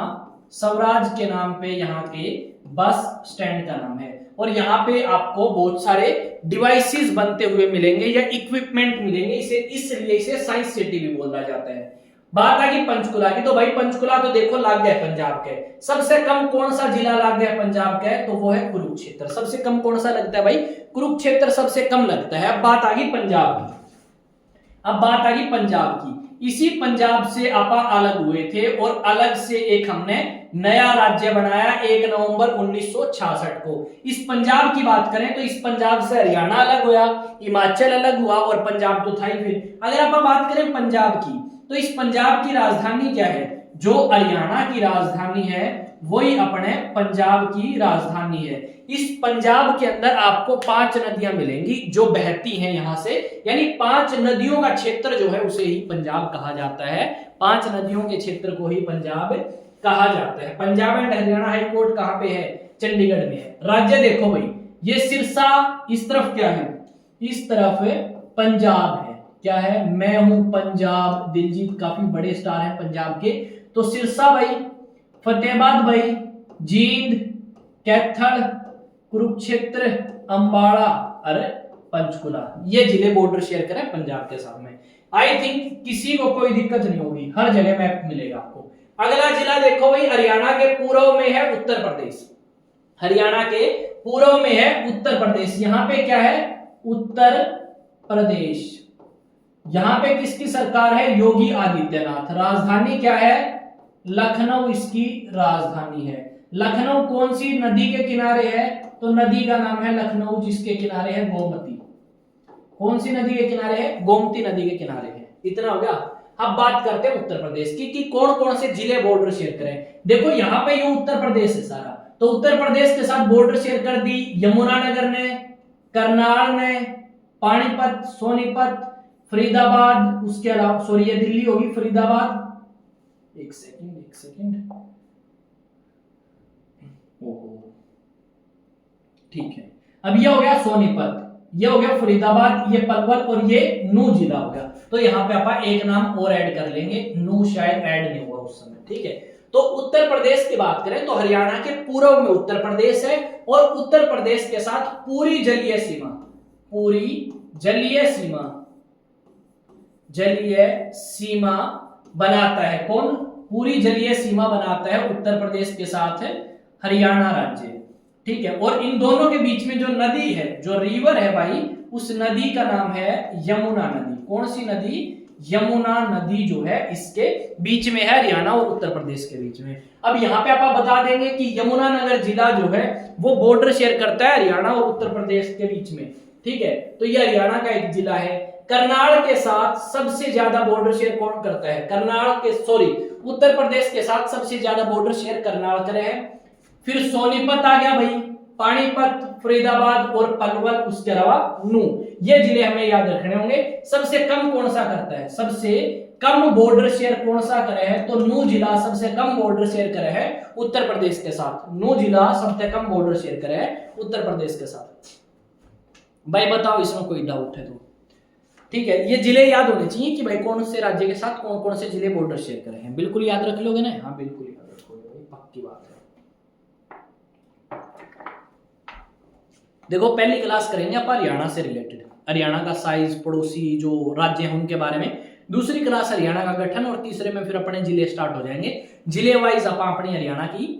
स्वराज के नाम पे यहाँ के बस स्टैंड का नाम है। और यहाँ पे आपको बहुत सारे डिवाइसेस बनते हुए मिलेंगे या इक्विपमेंट मिलेंगे, इसे इसलिए इसे साइंस सिटी भी बोला जाता है। बात आ गई पंचकुला की, तो भाई पंचकुला तो देखो लाग गया पंजाब के। सबसे कम कौन सा जिला लाग गया पंजाब के? तो वो है कुरुक्षेत्र। सबसे कम कौन सा लगता है भाई? कुरुक्षेत्र सबसे कम लगता है। अब बात आ गई पंजाब की, अब बात आ गई पंजाब की। इसी पंजाब से आपा अलग हुए थे और अलग से एक हमने नया राज्य बनाया 1 नवंबर 1966 को। इस पंजाब की बात करें तो इस पंजाब से हरियाणा अलग हुआ, हिमाचल अलग हुआ और पंजाब तो था ही। फिर अगर आप बात करें पंजाब की, तो इस पंजाब की राजधानी क्या है? जो हरियाणा की राजधानी है वही अपने पंजाब की राजधानी है। इस पंजाब के अंदर आपको 5 नदियां मिलेंगी जो बहती हैं यहां से, यानी 5 नदियों का क्षेत्र जो है उसे ही पंजाब कहा जाता है। 5 नदियों के क्षेत्र को ही पंजाब कहा जाता है। Punjab and Haryana high court कहां पे है? चंडीगढ़ में है। राज्य देखो भाई, ये सिरसा इस तरफ क्या है? इस तरफ पंजाब है। क्या है? मैं हूं पंजाब, दिलजीत काफी बड़े स्टार हैं पंजाब के। तो सिरसा भाई, फतेहाबाद भाई, जींद, कैथल, कुरुक्षेत्र, अंबाला, अरे पंचकुला, ये जिले बॉर्डर शेयर करें पंजाब के साथ में। आई थिंक किसी को कोई दिक्कत नहीं होगी, हर जगह मैप मिलेगा आपको। अगला जिला देखो भाई, हरियाणा के पूर्व में है उत्तर प्रदेश। हरियाणा के पूर्व में है उत्तर प्रदेश। यहां पे क्या है? उत्तर प्रदेश। यहां पे किसकी सरकार है? योगी आदित्यनाथ। राजधानी क्या है? लखनऊ इसकी राजधानी है। लखनऊ कौन सी नदी के किनारे है? तो नदी का नाम है लखनऊ, जिसके किनारे है गोमती। कौन सी नदी के किनारे है? गोमती नदी के किनारे है। इतना हो गया। अब बात करते हैं उत्तर प्रदेश की कि कौन कौन से जिले बॉर्डर शेयर करें। देखो यहाँ पे ये उत्तर प्रदेश है सारा, तो उत्तर प्रदेश के साथ बॉर्डर शेयर कर दी यमुनानगर ने, करनाल ने, पानीपत, सोनीपत, फरीदाबाद, उसके अलावा सॉरी ये दिल्ली होगी, फरीदाबाद। एक सेकंड, ओहो ठीक है। अब ये हो गया सोनीपत, ये हो गया फरीदाबाद, ये पलवल और ये नू जिला हो गया। तो यहाँ पे आप एक नाम और ऐड कर लेंगे, नू शायद ऐड नहीं हुआ उस समय। ठीक है, तो उत्तर प्रदेश की बात करें तो हरियाणा के पूर्व में उत्तर प्रदेश है और उत्तर प्रदेश के साथ पूरी जलीय सीमा, पूरी जलीय सीमा बनाता है। कौन? पूरी जलीय सीमा बनाता है उत्तर प्रदेश के साथ हरियाणा राज्य। ठीक है, और इन दोनों के बीच में जो नदी है, जो रिवर है भाई, उस नदी का नाम है यमुना नदी। कौन सी नदी? यमुना नदी जो है इसके बीच में है, हरियाणा और उत्तर प्रदेश के बीच में। अब यहाँ पे आप बता देंगे कि यमुनानगर जिला जो है वो बॉर्डर शेयर करता है हरियाणा और उत्तर प्रदेश के बीच में। ठीक है, तो ये हरियाणा का एक जिला है। करनाल के साथ सबसे ज्यादा बॉर्डर शेयर कौन करता है? उत्तर प्रदेश के साथ सबसे ज्यादा बॉर्डर शेयर करनाल करे है। फिर सोनीपत आ गया भाई, पानीपत, फरीदाबाद और पलवल, उसके अलावा नू। ये जिले हमें याद रखने होंगे। सबसे कम कौन सा करता है? सबसे कम बॉर्डर शेयर कौन सा करे है? तो नू जिला सबसे कम बॉर्डर शेयर करे है उत्तर प्रदेश के साथ। नू जिला सबसे कम बॉर्डर शेयर करे है उत्तर प्रदेश के साथ। भाई बताओ इसमें कोई डाउट है तो? ठीक है, ये जिले याद होने चाहिए कि भाई कौन से राज्य के साथ कौन कौन से जिले बॉर्डर शेयर कर रहे हैं। बिल्कुल याद रख लोगे ना? हाँ बिल्कुल याद रखोगे भाई, पक्की बात है। देखो पहली क्लास करेंगे आप हरियाणा से रिलेटेड, हरियाणा का साइज, पड़ोसी जो राज्य हैं उनके बारे में। दूसरी क्लास हरियाणा का गठन, और तीसरे में फिर अपने जिले स्टार्ट हो जाएंगे। जिले वाइज आप अपनी हरियाणा की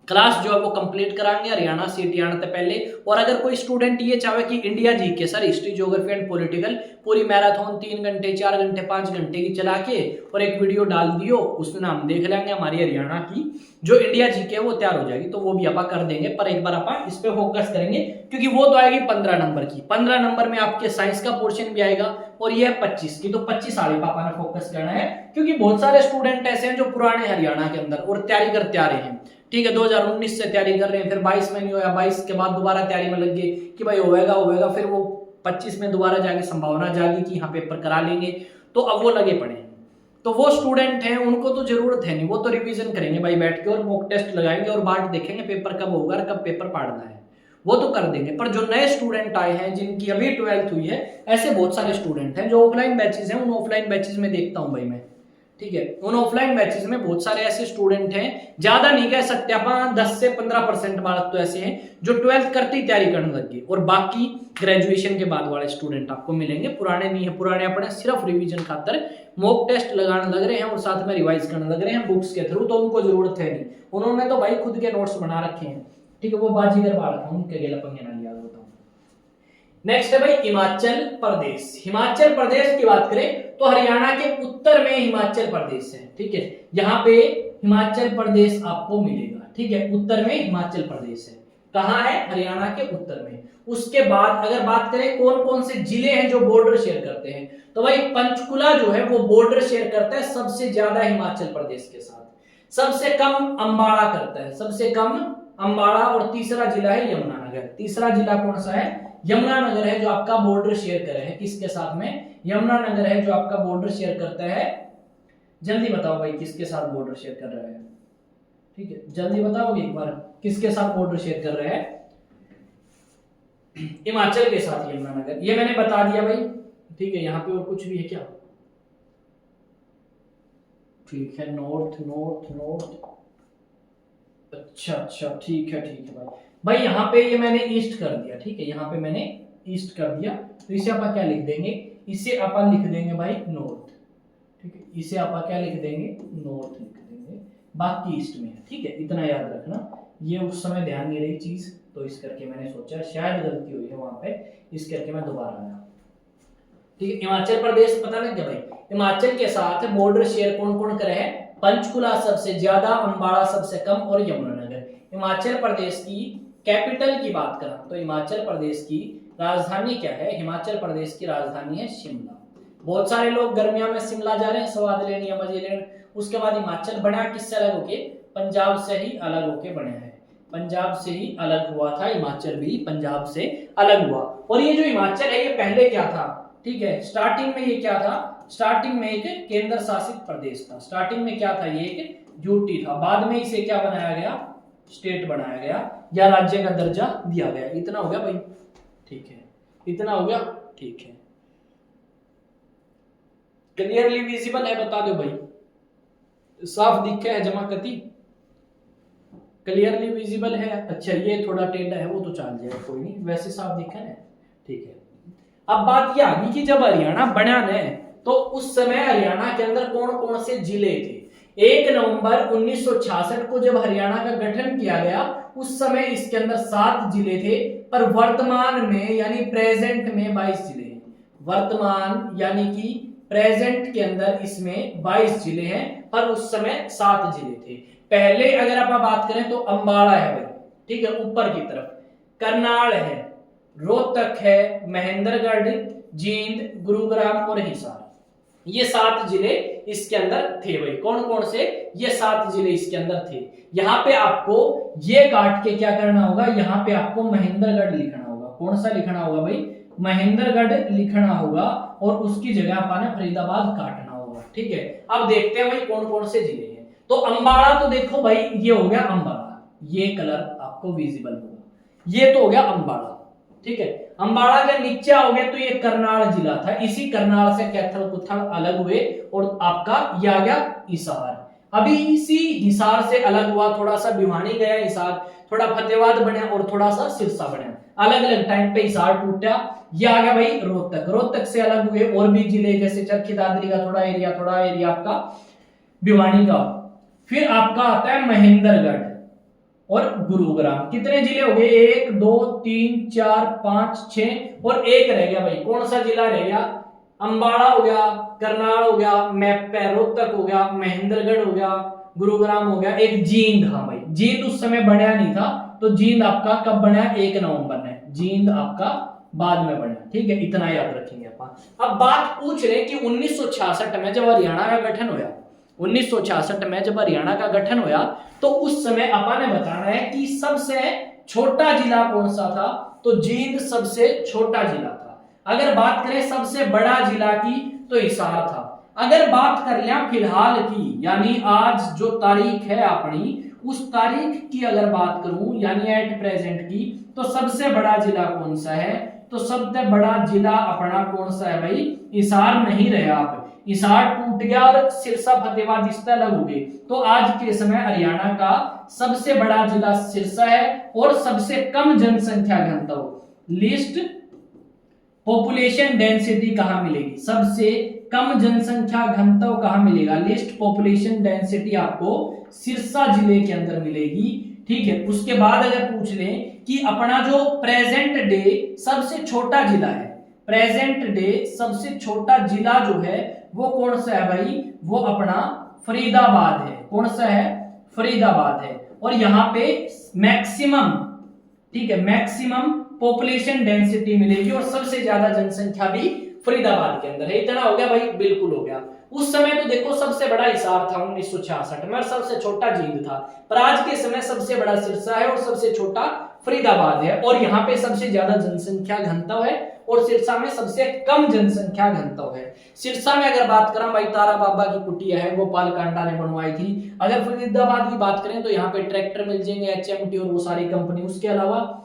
क्लास जो है वो कंप्लीट कराएंगे हरियाणा सीटी आने से पहले। और अगर कोई स्टूडेंट ये चाहे कि India GK sir history geography and political पूरी मैराथन 3 घंटे 4 घंटे 5 घंटे की चला के और एक वीडियो डाल दियो, उसमें हम देख लेंगे हमारी हरियाणा की जो इंडिया जीके है वो तैयार हो जाएगी, तो वो भी आप कर देंगे। पर एक बार आप इस पे फोकस करेंगे क्योंकि वो तो आएगी 15 नंबर की। 15 नंबर में आपके साइंस का पोर्शन भी आएगा और ये 25 की, तो 25 साढ़े पापा ने फोकस करना है क्योंकि बहुत सारे स्टूडेंट ऐसे हैं जो पुराने हरियाणा के अंदर और तैयारी करते आ रहे हैं। ठीक है, 2019 से तैयारी कर रहे हैं, फिर 22 में नहीं होया, 22 के बाद दोबारा तैयारी में लग गए कि भाई होएगा, फिर वो 25 में दोबारा जाके संभावना जागी कि यहाँ पेपर करा लेंगे, तो अब वो लगे पड़े हैं। तो वो स्टूडेंट हैं उनको तो जरूरत है नहीं, वो तो रिवीजन करेंगे भाई बैठ के और मॉक टेस्ट लगाएंगे और बाट देखेंगे पेपर कब होगा और कब पेपर पढ़ना है, वो तो कर देंगे। पर जो नए स्टूडेंट आए हैं जिनकी अभी 12th हुई है, ऐसे बहुत सारे स्टूडेंट हैं जो ऑफलाइन बैचेस हैं, उन ऑफलाइन बैचेस में देखता हूं भाई मैं। ठीक है, उन ऑफलाइन बैचेस में बहुत सारे ऐसे स्टूडेंट हैं, ज्यादा नहीं कह सकते अपन, 10 से 15% बालक तो ऐसे हैं जो 12th करते ही तैयारी करने लग गए, और बाकी ग्रेजुएशन के बाद वाले स्टूडेंट आपको मिलेंगे। पुराने नहीं है, पुराने अपने सिर्फ रिवीजन खातर मॉक टेस्ट लगाने लग रहे हैं और साथ में रिवाइज करने लग रहे हैं बुक्स के थ्रू, तो उनको जरूरत है नहीं, उन्होंने तो भाई खुद के नोट्स बना रखे हैं। ठीक है, वो बाजीगर बालक हैं, उनके गेला पंगे ना लिया होता हूं। नेक्स्ट है भाई हिमाचल प्रदेश। हिमाचल प्रदेश की बात करें तो हरियाणा के उत्तर में हिमाचल प्रदेश है। ठीक है, यहाँ पे हिमाचल प्रदेश आपको मिलेगा। ठीक है, उत्तर में हिमाचल प्रदेश है। कहाँ है? हरियाणा के उत्तर में। उसके बाद अगर बात करें कौन कौन से जिले हैं जो बॉर्डर शेयर करते हैं, तो भाई पंचकुला जो है वो बॉर्डर शेयर करता है सबसे ज्यादा हिमाचल प्रदेश के साथ। सबसे कम अंबाला करता है, सबसे कम अंबाला, और तीसरा जिला है यमुनानगर। तीसरा जिला कौन सा है? यमुनानगर है, जो आपका बॉर्डर शेयर कर रहे हैं किसके साथ में? यमुनानगर है जो आपका बॉर्डर शेयर करता है। जल्दी बताओ भाई किसके साथ बॉर्डर शेयर कर रहा है? ठीक है, जल्दी बताओगे एक बार किसके साथ बॉर्डर शेयर कर रहे हैं? हिमाचल के साथ यमुनानगर, ये मैंने बता दिया भाई। ठीक है, यहाँ पे और कुछ भी है क्या? ठीक है, नॉर्थ नॉर्थ नॉर्थ, अच्छा ठीक है भाई यहाँ पे ये मैंने ईस्ट कर दिया। ठीक है, यहाँ पे मैंने ईस्ट कर दिया, तो इसे आप क्या लिख देंगे? इसे अपन लिख देंगे भाई नॉर्थ। ठीक है, इसे आप क्या लिख देंगे? नॉर्थ लिख देंगे, बाकी ईस्ट में है। ठीक है, इतना याद रखना, ये उस समय ध्यान नहीं रही चीज, तो इस करके मैंने सोचा शायद गलती हुई है वहां पे, इस करके मैं दोबारा आया। ठीक है, हिमाचल प्रदेश पता लग गया भाई। हिमाचल के साथ बॉर्डर शेयर कौन कौन करे हैं? पंचकुला सबसे ज्यादा, अंबाला सबसे कम और यमुनानगर। हिमाचल प्रदेश की कैपिटल की बात करें तो हिमाचल प्रदेश की राजधानी क्या है? हिमाचल प्रदेश की राजधानी है शिमला। बहुत सारे लोग गर्मियों में शिमला जा रहे हैं स्वाद लेने या मजे लेने। उसके बाद हिमाचल बना किससे अलग होके? पंजाब से ही अलग होके बने हैं। पंजाब से ही अलग हुआ था, हिमाचल भी पंजाब से अलग हुआ। और ये जो हिमाचल है ये पहले क्या था? ठीक है, स्टार्टिंग में ये क्या था? स्टार्टिंग में एक केंद्र शासित प्रदेश था। स्टार्टिंग में क्या था? ये एक यूटी था। बाद में इसे क्या बनाया गया? स्टेट बनाया गया या राज्य का दर्जा दिया गया। इतना हो गया भाई। ठीक है, इतना हो गया। ठीक है, क्लियरली विजिबल है? बता दो भाई, साफ दिख है जमा कती? क्लियरली विजिबल है? अच्छा, ये थोड़ा टेढ़ा है वो तो चल जाएगा, कोई नहीं, वैसे साफ दिखा है। ठीक है, अब बात ये आ गई कि जब हरियाणा बना है तो उस समय हरियाणा के अंदर कौन कौन से जिले थे? 1 नवंबर 1966 को जब हरियाणा का गठन किया गया उस समय इसके अंदर 7 जिले थे, पर वर्तमान में यानी प्रेजेंट में 22 जिले हैं। वर्तमान यानी कि प्रेजेंट के अंदर इसमें 22 जिले हैं, पर उस समय 7 जिले थे। पहले अगर आप बात करें तो अंबाला है भाई, ठीक है, ऊपर की तरफ, करनाल है, रोहतक है, महेंद्रगढ़, जींद, गुरुग्राम और हिसार, ये 7 जिले इसके अंदर थे भाई। कौन कौन से? ये 7 जिले इसके अंदर थे। यहाँ पे आपको ये काट के क्या करना होगा? यहाँ पे आपको महेंद्रगढ़ लिखना होगा। कौन सा लिखना होगा भाई? महेंद्रगढ़ लिखना होगा, और उसकी जगह आपने फरीदाबाद काटना होगा। ठीक है, अब देखते हैं भाई कौन कौन से जिले हैं। तो अंबाला तो देखो भाई, ये हो गया अंबाला, ये कलर आपको विजिबल होगा, ये तो हो गया अंबाला। ठीक है, अंबाला के नीचे आओगे तो ये करनाल जिला था, इसी करनाल से कैथल कुथल अलग हुए और आपका ये आ गया हिसार। अभी इसी हिसार से अलग हुआ, थोड़ा सा भिवानी गया हिसार, थोड़ा फतेहाबाद बना और थोड़ा सा सिरसा बना, अलग अलग टाइम पे हिसार टूटा। ये आ गया भाई रोहतक, रोहतक से अलग हुए और भी जिले जैसे चरखी दादरी का थोड़ा एरिया आपका भिवानी का। फिर आपका आता है महेंद्रगढ़ और गुरुग्राम। कितने जिले हो गए? 1 2 3 4 5 6 और एक रह गया भाई, कौन सा जिला रह गया? अंबाला हो गया, करनाल हो गया, मैप पे रोहतक हो गया, महेंद्रगढ़ हो गया, गुरुग्राम हो गया, एक जींद। हाँ भाई जींद उस समय बनया नहीं था, तो जींद आपका कब बना? 1 नवंबर में, जींद आपका बाद में बना। ठीक है, इतना याद रखेंगे अपन। अब बात पूछ रहे कि 1966 में जब हरियाणा का गठन होया, 1966 में जब हरियाणा का गठन होया तो उस समय अपन ने बताना है कि सबसे छोटा जिला कौन सा था, तो जींद सबसे छोटा जिला था। अगर बात करें सबसे बड़ा जिला की तो हिसार था। अगर बात कर लिया फिलहाल की, यानी आज जो तारीख है अपनी, उस तारीख की अगर बात करूं यानी एट प्रेजेंट की, तो सबसे बड़ा जिला कौन सा है? तो सबसे बड़ा जिला अपना कौन सा है भाई? हिसार नहीं रहे आप, हिसार टूट गया और सिरसा फतेहाबाद इस तरह हो गए। तो आज के समय हरियाणा का सबसे बड़ा जिला सिरसा है और सबसे कम जनसंख्या घनत्व, लिस्ट पॉपुलेशन डेंसिटी कहां मिलेगी? सबसे कम जनसंख्या घनत्व कहां मिलेगा? लिस्ट पॉपुलेशन डेंसिटी आपको सिरसा जिले के अंदर मिलेगी। ठीक है, उसके बाद अगर पूछ लें कि अपना जो प्रेजेंट डे सबसे छोटा जिला है, प्रेजेंट डे सबसे छोटा जिला जो है वो कौन सा है भाई? वो अपना फरीदाबाद है। कौन सा है? फरीदाबाद है। और यहां पे मैक्सिमम, ठीक है, मैक्सिमम पॉपुलेशन डेंसिटी मिलेगी और सबसे ज्यादा जनसंख्या भी फरीदाबाद के अंदर है। इतना हो गया भाई? बिल्कुल हो गया। उस समय तो देखो सबसे बड़ा हिसार था 1966 में और सबसे छोटा जींद था, पर आज के समय सबसे बड़ा सिरसा है और सबसे छोटा फरीदाबाद है। और यहाँ पे सबसे ज्यादा जनसंख्या घनत्व है और सिरसा में सबसे कम जनसंख्या घनत्व है। सिरसा में अगर बात करें भाई, तारा बाबा की कुटिया है, गोपाल कांडा ने बनवाई थी। अगर फरीदाबाद की बात करें तो यहाँ पे ट्रैक्टर मिल जाएंगे, एचएमटी और वो सारी कंपनी। उसके अलावा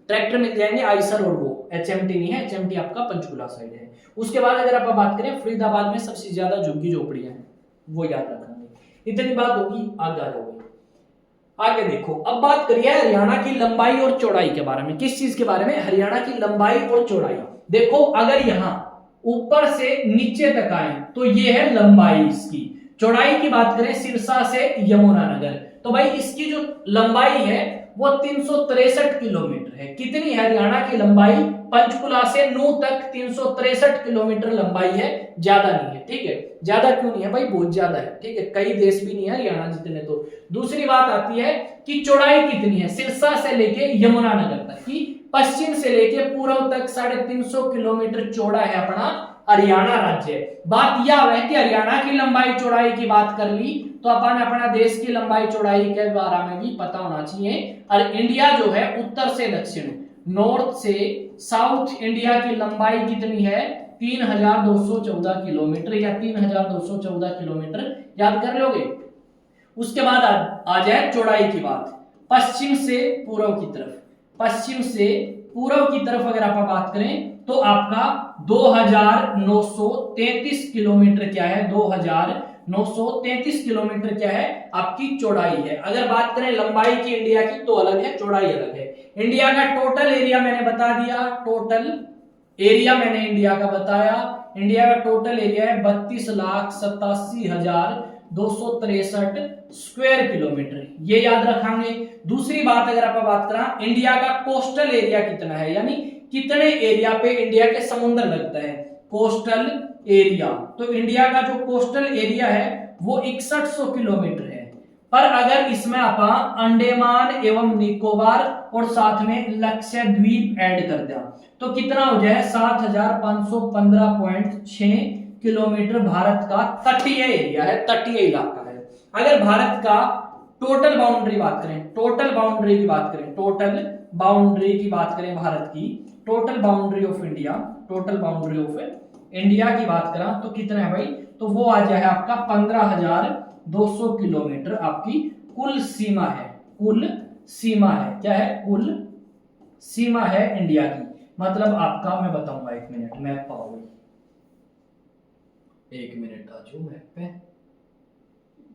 ट्रैक्टर मिल जाएंगे आइसर और वो, एचएमटी नहीं है, एचएमटी आपका पंचकुला साइड है। उसके बाद अगर आप बात करें फरीदाबाद में सबसे ज्यादा झुग्गी झोपड़ियां हैं, वो याद रखेंगे। इतनी बात होगी, आगे आ जाओगे। आगे देखो, अब बात करिए हरियाणा की लंबाई और चौड़ाई के बारे में। किस चीज के बारे में? हरियाणा की लंबाई और चौड़ाई। देखो अगर यहां ऊपर से नीचे तक आए तो ये है लंबाई इसकी। चौड़ाई की बात करें सिरसा से यमुनानगर, तो भाई इसकी जो लंबाई है वो 363 किलोमीटर है। कितनी है हरियाणा की लंबाई? पंचकुला से नूह तक 363 किलोमीटर लंबाई है, ज्यादा नहीं है। ठीक है, ज्यादा क्यों नहीं है भाई? बहुत ज्यादा है। ठीक है, कई देश भी नहीं है हरियाणा जितने। तो दूसरी बात आती है कि चौड़ाई कितनी है? सिरसा से लेके यमुनानगर तक की, पश्चिम से लेके पूर्व तक 350 किलोमीटर चौड़ा है अपना हरियाणा राज्य। बात यह है कि हरियाणा की लंबाई चौड़ाई की बात कर ली तो अपन अपना देश की लंबाई चौड़ाई के बारे में भी पता होना चाहिए। और इंडिया जो है उत्तर से दक्षिण, नॉर्थ से साउथ, इंडिया की लंबाई कितनी है? 3214 किलोमीटर या 3214 किलोमीटर, याद कर लोगे। उसके बाद आ जाए चौड़ाई की बात। पश्चिम से पूर्व की तरफ, पश्चिम से पूर्व की तरफ अगर आप बात करें तो आपका 2933 किलोमीटर क्या है? 2933 किलोमीटर क्या है? आपकी चौड़ाई है। अगर बात करें लंबाई की इंडिया की तो अलग है, चौड़ाई अलग है। इंडिया का टोटल एरिया मैंने बता दिया, टोटल एरिया मैंने इंडिया का बताया। इंडिया का टोटल एरिया है 32,87,263 स्क्वायर किलोमीटर, ये याद रखेंगे। दूसरी बात अगर आप बात करें इंडिया का कोस्टल एरिया कितना है, यानी कितने एरिया पे इंडिया के समुद्र लगता है, कोस्टल एरिया। तो इंडिया का जो कोस्टल एरिया है वो 6100 किलोमीटर है। पर अगर इसमें आप अंडमान एवं निकोबार और साथ में लक्षद्वीप ऐड कर दिया तो कितना हो जाए? 7515.6 किलोमीटर भारत का तटीय एरिया है, तटीय इलाका है। अगर भारत का टोटल बाउंड्री बात करें, टोटल बाउंड्री की बात करें, टोटल बाउंड्री की बात करें भारत की, total boundary of India, total boundary of India की बात करें तो कितना है भाई? तो वो आ जाए आपका 15,200 किलोमीटर आपकी कुल सीमा है। कुल सीमा है, क्या है? कुल सीमा है इंडिया की। मतलब आपका, मैं बताऊंगा 1 मिनट, मैप पाओ भाई, 1 मिनट आ जाओ मैप पे,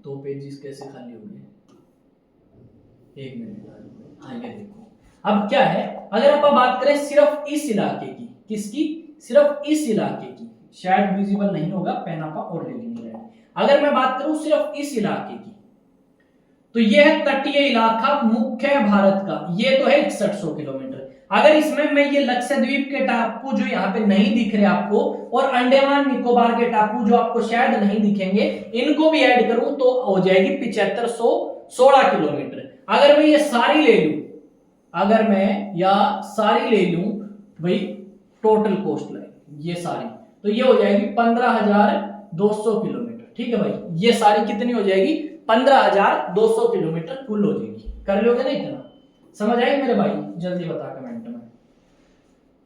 2 पेजेस कैसे खाली हो गए, 1 मिनट आ जाओ। हाँ ये देखो, अब क्या है, अगर आप बात करें सिर्फ इस इलाके की, किसकी, सिर्फ इस इलाके की, शायद विजिबल नहीं होगा, पेन आपा और ले लेंगे। अगर मैं बात करूं सिर्फ इस इलाके की, तो यह है तटीय इलाका मुख्य भारत का, ये तो है 6100 किलोमीटर। अगर इसमें मैं ये लक्षद्वीप के टापू जो यहाँ पे नहीं दिख रहे आपको, और अंडमान निकोबार के टापू जो आपको शायद नहीं दिखेंगे, इनको भी ऐड करूं तो हो जाएगी 7516 किलोमीटर। अगर मैं ये सारी ले लूं, अगर मैं या सारी ले लूं भाई, टोटल कोस्ट लाइन ये सारी, तो ये हो जाएगी 15200 किलोमीटर। ठीक है भाई, ये सारी कितनी हो जाएगी, 15200 किलोमीटर कुल हो जाएगी। कर लोगे ना इतना, समझ आई मेरे भाई? जल्दी बता कमेंट में,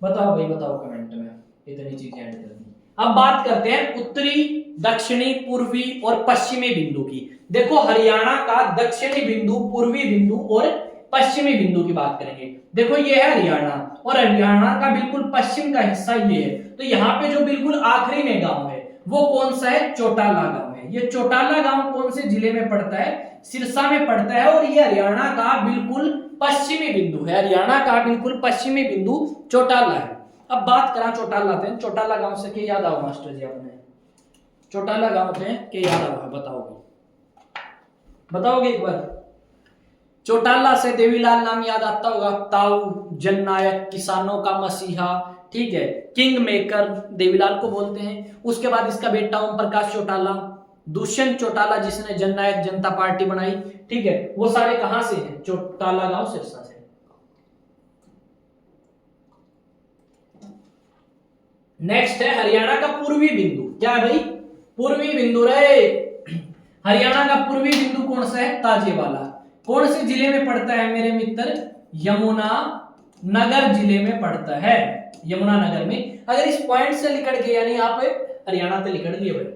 बताओ भाई, बताओ कमेंट में, इतनी चीजें ऐड कर दी। अब बात करते हैं उत्तरी, दक्षिणी, पूर्वी और पश्चिमी बिंदु की। देखो हरियाणा का दक्षिणी बिंदु, पूर्वी बिंदु और पश्चिमी बिंदु की बात करेंगे। देखो ये है हरियाणा, और हरियाणा का बिल्कुल पश्चिम का हिस्सा ये है। तो यहाँ पे जो बिल्कुल आखिरी में गांव है वो कौन सा है, चौटाला गांव है। ये चौटाला गांव कौन से जिले में पड़ता है, सिरसा में पड़ता है, और ये हरियाणा का बिल्कुल पश्चिमी बिंदु है। हरियाणा का बिल्कुल पश्चिमी बिंदु चौटाला है। अब बात करा चौटाला थे, चौटाला गांव से क्या याद आओ मास्टर जी आपने, चौटाला गांव से क्या याद आओ, बताओगे, बताओगे एक बार? चौटाला से देवीलाल नाम याद आता होगा, ताऊ, जननायक, किसानों का मसीहा, ठीक है, किंग मेकर देवीलाल को बोलते हैं। उसके बाद इसका बेटा ओम प्रकाश चौटाला, दुष्यंत चौटाला जिसने जननायक जनता पार्टी बनाई, ठीक है, वो सारे कहां से हैं, चौटाला गांव सिरसा से। नेक्स्ट है हरियाणा का पूर्वी बिंदु, क्या है भाई, पूर्वी बिंदु रे। हरियाणा का पूर्वी बिंदु कौन सा है, ताजेवाला। कौन से जिले में पड़ता है मेरे मित्र, यमुना नगर जिले में पड़ता है, यमुना नगर में। अगर इस पॉइंट से लिखट गए, यानी आप हरियाणा से लिखट दिए भाई।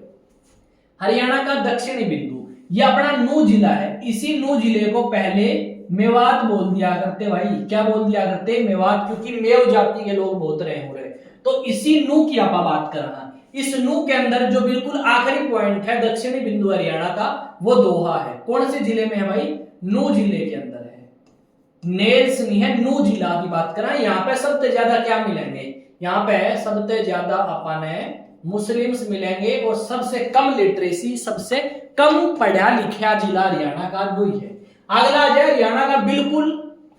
हरियाणा का दक्षिणी बिंदु, ये अपना नू जिला है। इसी नू जिले को पहले मेवात बोल दिया करते भाई, क्या बोल दिया करते, मेवात, क्योंकि मेव जाति के लोग बहुत रहे हो रहे। तो इसी नू की आप बात कर रहा, इस नू के अंदर जो बिल्कुल आखिरी पॉइंट है दक्षिणी बिंदु हरियाणा का, वो दोहा है। कौन से जिले में है भाई, नू जिले के अंदर है। नेल्स नहीं है, नू जिला की बात करें। यहाँ पे सबसे ज्यादा क्या मिलेंगे, यहाँ पे सबसे ज्यादा अपन मुस्लिम्स मिलेंगे, और सबसे कम लिटरेसी, सबसे कम पढ़ा लिखा जिला हरियाणा का वही है। अगला आ जाए हरियाणा का बिल्कुल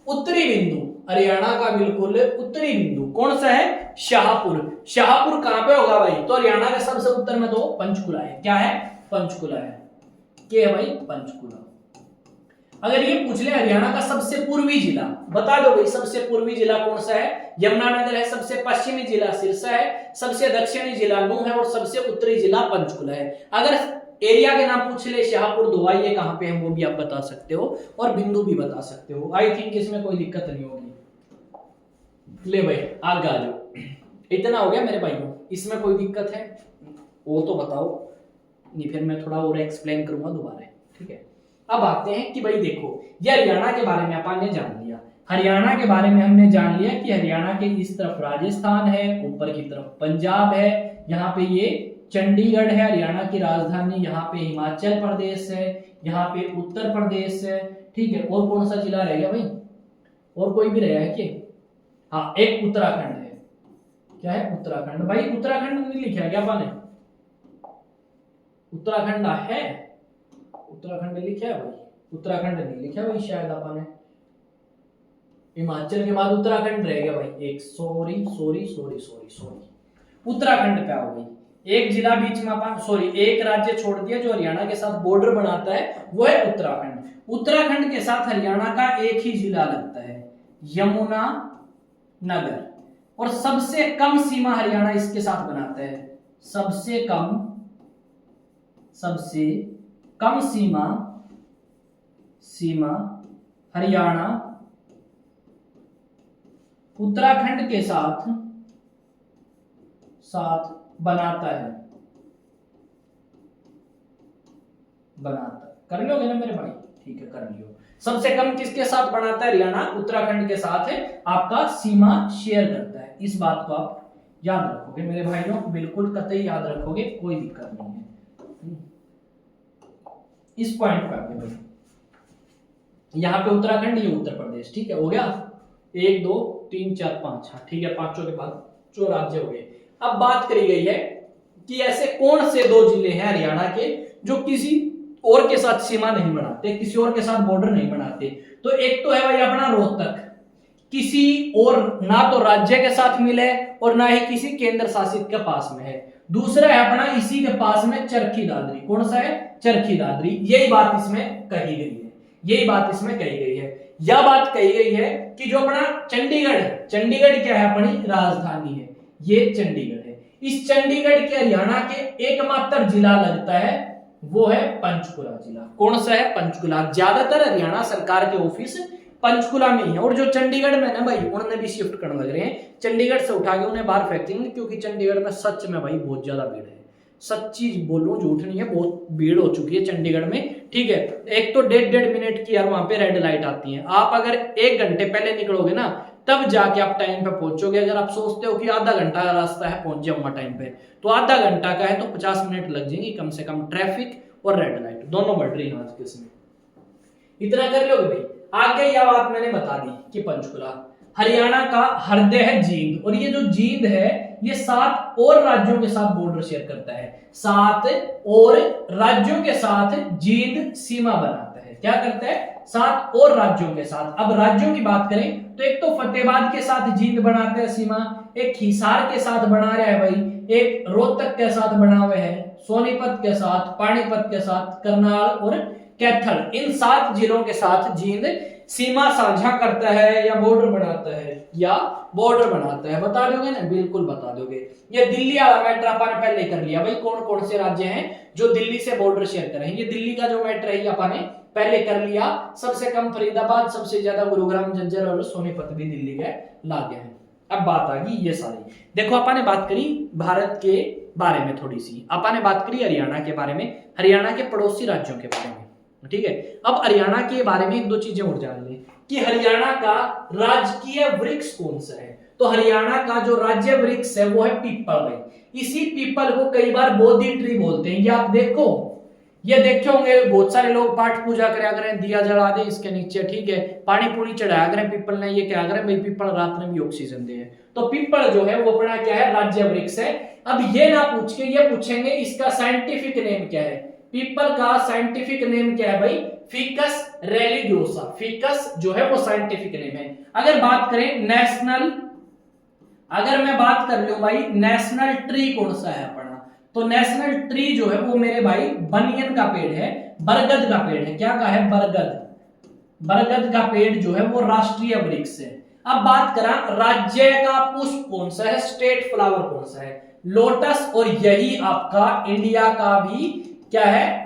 उत्तरी बिंदु, हरियाणा का बिल्कुल उत्तरी बिंदु कौन सा है, शाहपुर। शाहपुर कहां पे होगा भाई, तो हरियाणा के सबसे उत्तर में तो पंचकुला है। क्या है, पंचकुला है, क्या है भाई, पंचकुला। अगर ये पूछ ले हरियाणा का सबसे पूर्वी जिला, बता दो भाई सबसे पूर्वी जिला कौन सा है, यमुनानगर है। सबसे पश्चिमी जिला सिरसा है, सबसे दक्षिणी जिला नूह है, और सबसे उत्तरी जिला पंचकुला है। अगर एरिया के नाम पूछ ले, शाहपुर धोवाई ये कहां पे है वो भी आप बता सकते हो, और बिंदु भी बता सकते हो। आई थिंक इसमें कोई दिक्कत नहीं होगी। ले भाई आगे आ जाओ, इतना हो गया मेरे भाइयों, इसमें कोई दिक्कत है वो तो बताओ, नहीं फिर मैं थोड़ा और एक्सप्लेन करूंगा दोबारा, ठीक है। अब आते हैं कि भाई देखो, ये हरियाणा के बारे में अपन ने जान लिया। हरियाणा के बारे में हमने जान लिया कि हरियाणा के इस तरफ राजस्थान है, ऊपर की तरफ पंजाब है, यहाँ पे ये चंडीगढ़ है हरियाणा की राजधानी, यहाँ पे हिमाचल प्रदेश है, यहाँ पे उत्तर प्रदेश है, ठीक है। और कौन सा जिला रह गया भाई, और कोई भी रहा है क्या, हाँ एक उत्तराखंड है। क्या है, उत्तराखंड। भाई उत्तराखंड नहीं लिखा क्या आपने, उत्तराखंड है, उत्तराखंड लिखा है भाई, उत्तराखंड नहीं लिखा भाई शायद आपने। हिमाचल के बाद उत्तराखंड रह गया भाई एक, sorry sorry sorry sorry sorry, Uttarakhand पे आओ भाई। एक जिला बीच में अपन, सॉरी एक राज्य छोड़ दिया जो हरियाणा के साथ बॉर्डर बनाता है, वो है उत्तराखंड। उत्तराखंड के साथ हरियाणा का एक ही जिला लगता है, यमुना नगर। और सबसे कम सीमा हरियाणा इसके साथ बनाता है, सबसे कम सीमा हरियाणा उत्तराखंड के साथ बनाता है। कर लोगे ना मेरे भाई, ठीक है कर लियो। सबसे कम किसके साथ बनाता है? हरियाणा उत्तराखंड के साथ आपका सीमा शेयर करता है। इस बात को आप याद रखोगे मेरे भाइयों, बिल्कुल कतई याद रखोगे, कोई दिक्कत नहीं है। इस पॉइंट पे आगे भाई, यहाँ पे उत्तराखंड, ये उत्तर प्रदेश, ठीक है, हो गया 1 2 3 4 5, हाँ ठीक है, पांचों के बाद जो राज्य हो गए। अब बात करी गई है कि ऐसे कौन से 2 जिले हैं हरियाणा के जो किसी और के साथ सीमा नहीं बनाते, किसी और के साथ बॉर्डर नहीं बनाते। तो एक तो है भाई अपना रोहतक, किसी और ना तो राज्य के साथ मिले और ना ही किसी केंद्र शासित के पास में है। दूसरा है अपना इसी के पास में चरखी दादरी। कौन सा है? चरखी दादरी। यही बात इसमें कही गई है, यही बात इसमें कही गई है। यह बात कही गई है कि जो अपना चंडीगढ़ है, चंडीगढ़ क्या है? अपनी राजधानी है, ये चंडीगढ़ है। इस चंडीगढ़ के हरियाणा के एकमात्र जिला लगता है, वो है पंचकुला जिला। कौन सा है? पंचकुला। ज्यादातर हरियाणा सरकार के ऑफिस पंचकुला में ही है, और जो चंडीगढ़ में ना भाई, उन्होंने भी शिफ्ट करने लग रहे हैं, चंडीगढ़ से उठा के उन्हें बाहर फेंक देंगे, क्योंकि चंडीगढ़ में सच में भाई बहुत ज्यादा भीड़ है। सच्ची बोलूं, झूठ नहीं है, बहुत भीड़ हो चुकी है चंडीगढ़ में, ठीक है। एक तो 1.5 मिनट की यार वहां पे रेड लाइट आती है। आप अगर 1 घंटे पहले निकलोगे ना, तब जाके आप टाइम पे पहुंचोगे। अगर आप सोचते हो कि आधा घंटा का रास्ता है, पहुंच जाऊंगा टाइम पे, तो आधा घंटा का है तो 50 मिनट लग जाएंगे कम से कम। ट्रैफिक और रेड लाइट दोनों बढ़ रही है आज के समय। इतना कर लोगे भाई। आगे यह बात मैंने बता दी कि पंचकुला हरियाणा का हृदय है, जींद, और ये जो जींद है ये 7 और राज्यों के साथ बॉर्डर शेयर करता है। 7 और राज्यों के साथ जींद सीमा बनाता है। क्या करता है? 7 और राज्यों के साथ। अब राज्यों की बात करें तो एक तो फतेहाबाद के साथ जींद बनाते हैं सीमा, एक हिसार के साथ बना रहा है भाई, एक रोहतक के साथ बना हुआ है, सोनीपत के साथ, पानीपत के साथ, करनाल और कैथल, इन 7 जिलों के साथ जींद सीमा साझा करता है या बॉर्डर बनाता है, या बॉर्डर बनाता है। बता दोगे ना? बिल्कुल बता दोगे। ये दिल्ली वाला मैटर अपन ने पहले कर लिया भाई, कौन कौन से राज्य हैं जो दिल्ली से बॉर्डर शेयर करें। ये दिल्ली का जो मैटर है अपन ने पहले कर लिया। सबसे कम फरीदाबाद, सबसे ज्यादा गुरुग्राम, झज्जर और सोनीपत भी दिल्ली के लागे हैं। अब बात आ गई ये सारी, देखो अपन ने बात करी भारत के बारे में थोड़ी सी, अपन ने बात करी हरियाणा के बारे में, हरियाणा के पड़ोसी राज्यों के बारे में, ठीक है। अब हरियाणा के बारे में 1-2 चीजें और जान लें कि हरियाणा का राजकीय वृक्ष कौन सा है। तो हरियाणा का जो राज्य वृक्ष है वो है पीपल भाई। इसी पीपल को कई बार बोधि ट्री बोलते हैं। ये आप देखो, ये देखे होंगे बहुत सारे लोग पाठ पूजा करा करें, दिया जला दे इसके नीचे, ठीक है, पानी पूरी चढ़ाया करें पीपल ने। ये क्या करें भाई? पीपल रात में भी ऑक्सीजन दे। तो पीपल जो है वो अपना क्या है? राज्य वृक्ष है। अब ये ना पूछ के ये पूछेंगे इसका साइंटिफिक नेम क्या है। पीपल का साइंटिफिक नेम क्या है भाई? फिकस रेलिगियोसा। फिकस जो है वो साइंटिफिक नेम है। अगर बात करें नेशनल, अगर मैं बात कर लूं भाई नेशनल ट्री कौन सा है अपना, तो नेशनल ट्री जो है वो मेरे भाई बनियन का पेड़ है, बरगद का पेड़ है। क्या का है? बरगद। बरगद का पेड़ जो है वो राष्ट्रीय वृक्ष है। अब बात करा राज्य का पुष्प कौन सा है, स्टेट फ्लावर कौन सा है? लोटस। और यही आपका इंडिया का भी क्या है?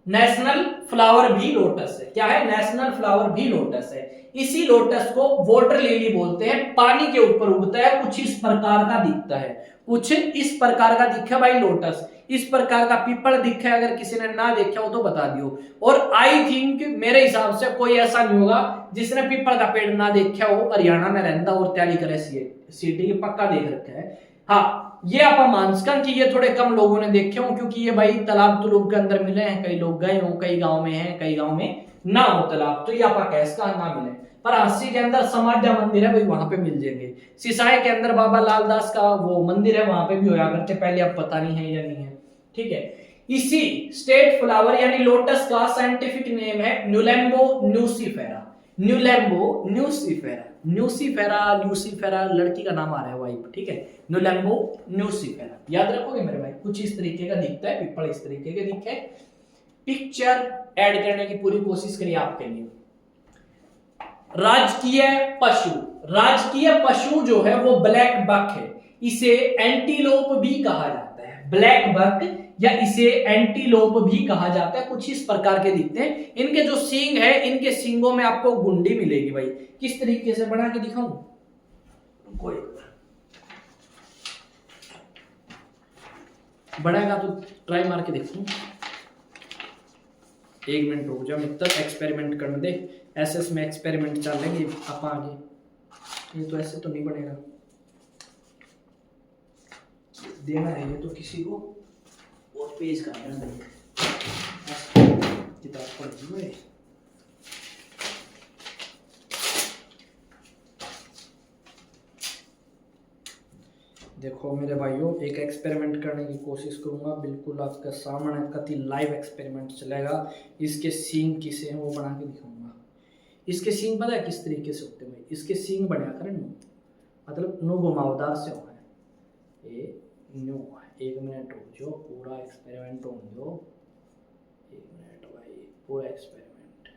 नेशनल फ्लावर भी लोटस है। क्या है? नेशनल फ्लावर भी लोटस है। इसी लोटस को वाटर लिली बोलते हैं, पानी के ऊपर उगता है, कुछ इस प्रकार का दिखता है, कुछ इस प्रकार का दिखा भाई लोटस। इस प्रकार का पीपल दिखा है, अगर किसी ने ना देखा हो तो बता दियो। और आई थिंक मेरे हिसाब से कोई ऐसा नहीं होगा जिसने पीपल का पेड़ ना देखा हो, हरियाणा में रहता और तैयारी करे सीटी की, पक्का देख रखा है। हाँ, ये आप मान सकते कि ये थोड़े कम लोगों ने देखे हो, क्योंकि ये भाई तालाब तुलूब के अंदर मिले हैं, कई लोग गए हो, कई गांव में हैं, कई गांव में ना हो तालाब, तो ये आप कह इसका ना मिले। पर हांसी के अंदर समाध्या मंदिर है भाई, वहां पे मिल जाएंगे। सिसाई के अंदर बाबा लालदास का वो मंदिर है, वहां पे भी होया करते, पहले अब पता नहीं है या नहीं है, ठीक है। इसी स्टेट फ्लावर यानी लोटस का साइंटिफिक नेम है न्यूलेम्बो न्यूसीफेरा। न्यूलेम्बो न्यूसीफेरा, न्यूसीफेरा, न्यूसीफेरा लड़की का नाम आ रहा है वाइफ, ठीक है। न्यूलेम्बो न्यूसीफेरा याद रखोगे मेरे भाई। कुछ इस तरीके का दिखता है पीपल, इस तरीके के दिखे। पिक्चर ऐड करने की पूरी कोशिश करिए आपके लिए। राजकीय पशु, राजकीय पशु जो है वो ब्लैक बक है। इसे एंटीलोप भी कहा जाता है, ब्लैक बक या इसे एंटीलोप भी कहा जाता है। कुछ इस प्रकार के दिखते हैं। इनके जो सींग है, इनके सींगों में आपको गुंडी मिलेगी भाई। किस तरीके से बना के दिखाऊं? कोई बढ़ेगा तो ट्राई मार के देखूं। एक मिनट रुक जा मित्र, एक्सपेरिमेंट करने दे। एसएस में एक्सपेरिमेंट चल लेंगे आप आगे। ये तो ऐसे तो नहीं बनेगा, देना है ये तो किसी को और पेज कर देना है। किताब पढ़ लो। देखो मेरे भाइयों, एक एक्सपेरिमेंट करने की कोशिश करूंगा, बिल्कुल आपके सामने कति लाइव एक्सपेरिमेंट चलेगा। इसके सींग किसे हैं वो बना के दिखाऊंगा। इसके सींग पता है किस तरीके से होते हैं भाई? इसके सींग बढ़िया करें नो, मतलब नो घुमावदार से हो है ये नो। एक मिनट रुक जो, पूरा एक्सपेरिमेंट हो जो, एक मिनट भाई, पूरा एक्सपेरिमेंट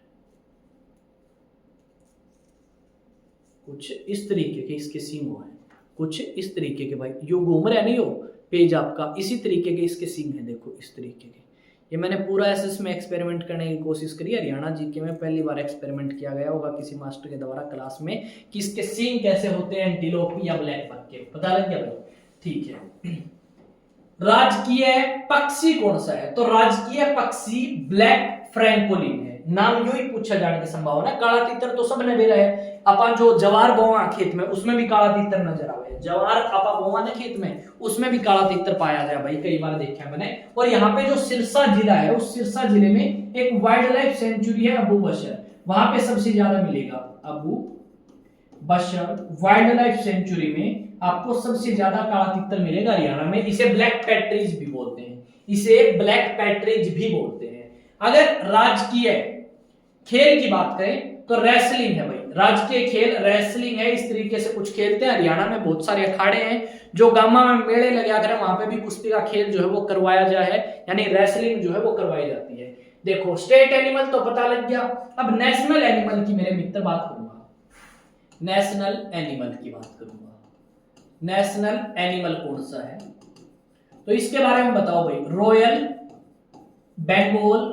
कुछ इस तरीके के इसके सींग हो है, कुछ इस तरीके के भाई, यो घूम रहा है नहीं हो पेज आपका, इसी तरीके के इसके सींग है। देखो इस तरीके के, ये मैंने पूरा एसएस में एक्सपेरिमेंट करने की कोशिश करी। हरियाणा जीके में पहली बार एक्सपेरिमेंट किया गया होगा किसी मास्टर के द्वारा क्लास में कि इसके सींग कैसे होते हैं एंटीलोप या ब्लैक बक के, पता लग गया भाई? ठीक है। राजकीय पक्षी कौन सा है? तो राजकीय पक्षी ब्लैक फ्रैंकोलिन है। नाम यू ही पूछा जाने की संभावना। काला तीतर तो सबने भी रहे, अपन जो जवार बोवा खेत में उसमें भी काला तीतर नजर आवे। जवार आपा बोवा ने खेत में उसमें भी काला तीतर पाया जाए भाई, कई बार देखा मैंने। और यहाँ पे जो सिरसा जिला है, उस सिरसा जिले में एक वाइल्ड लाइफ सेंचुरी है अबू बशर, वहां पे सबसे ज्यादा मिलेगा। अबू बशर वाइल्ड लाइफ सेंचुरी में आपको सबसे ज्यादा काला तीतर मिलेगा हरियाणा में। इसे ब्लैक पैट्रिज भी बोलते हैं, इसे ब्लैक पैट्रिज भी बोलते हैं। अगर राजकीय खेल की बात करें तो रेसलिंग है भाई, राजकीय खेल रेसलिंग है। इस तरीके से कुछ खेलते हैं हरियाणा में, बहुत सारे अखाड़े हैं जो गामा में मेले लगा कर वहां पे भी कुश्ती का खेल जो है वो करवाया जाए है, यानी रेसलिंग जो है वो करवाई जाती है। देखो स्टेट एनिमल तो पता लग गया, अब नेशनल एनिमल की मेरे मित्र बात करूंगा। नेशनल एनिमल की बात करूंगा। नेशनल एनिमल कौन सा है तो इसके बारे में बताओ भाई। Royal Bengal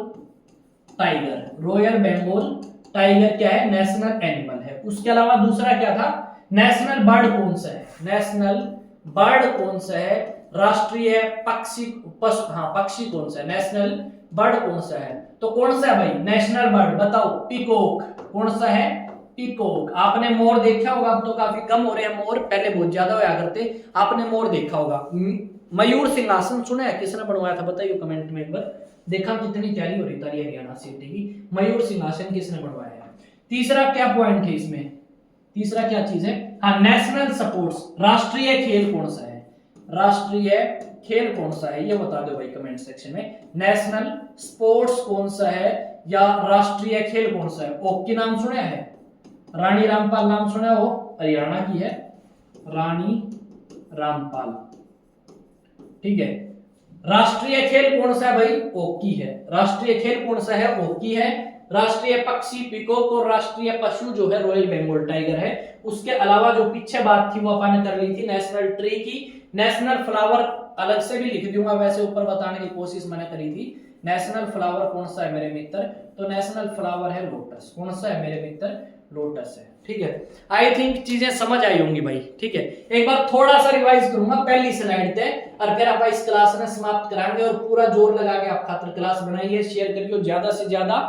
tiger, royal Bengal tiger क्या है? नेशनल एनिमल है। उसके अलावा दूसरा क्या था? नेशनल बर्ड कौन सा है? नेशनल बर्ड कौन सा है? राष्ट्रीय पक्षी पक्षी कौन सा है? नेशनल बर्ड कौन सा है? तो कौन सा है भाई नेशनल बर्ड? बताओ। पीकॉक। कौन सा है? पीकॉक। आपने मोर देखा होगा, अब तो काफी कम हो रहे हैं मोर, पहले बहुत ज्यादा होया करते। आपने मोर देखा होगा। मयूर सिंहासन सुना है? किसने बनवाया था बताइए कमेंट में एक बार। देखा कितनी तैयारी हो रही था हरियाणा सिटी की। मयूर सिंहासन किसने बनवाया है? तीसरा क्या पॉइंट है इसमें? तीसरा क्या चीज है? हाँ, नेशनल स्पोर्ट्स, राष्ट्रीय खेल कौन सा है? राष्ट्रीय खेल कौन सा है ये बता दो भाई कमेंट सेक्शन में। नेशनल स्पोर्ट्स कौन सा है या राष्ट्रीय खेल कौन सा है? ओकी नाम सुना है? रानी रामपाल नाम सुना हो? हरियाणा की है रानी रामपाल। ठीक है। राष्ट्रीय खेल कौन सा है भाई? ओकी है। राष्ट्रीय खेल कौन सा है? ओकी है। राष्ट्रीय पक्षी पीकॉक और राष्ट्रीय पशु जो है रॉयल बंगाल टाइगर है। उसके अलावा जो पीछे बात थी वो अपन ने कर ली थी नेशनल ट्री की। नेशनल फ्लावर अलग से भी लिख दूंगा, वैसे ऊपर बताने की कोशिश मैंने करी थी। नेशनल फ्लावर कौन सा है मेरे मित्र? तो नेशनल फ्लावर है लोटस। कौन सा है मेरे मित्र? लोटस है। ठीक है, आई थिंक चीजें समझ आई होंगी भाई। ठीक है, एक बार थोड़ा सा रिवाइज करूंगा पहली स्लाइड पे और फिर आप इस क्लास में समाप्त कराएंगे। और पूरा जोर लगा के आप खातिर क्लास बनाइए, शेयर करिए, ज्यादा से ज्यादा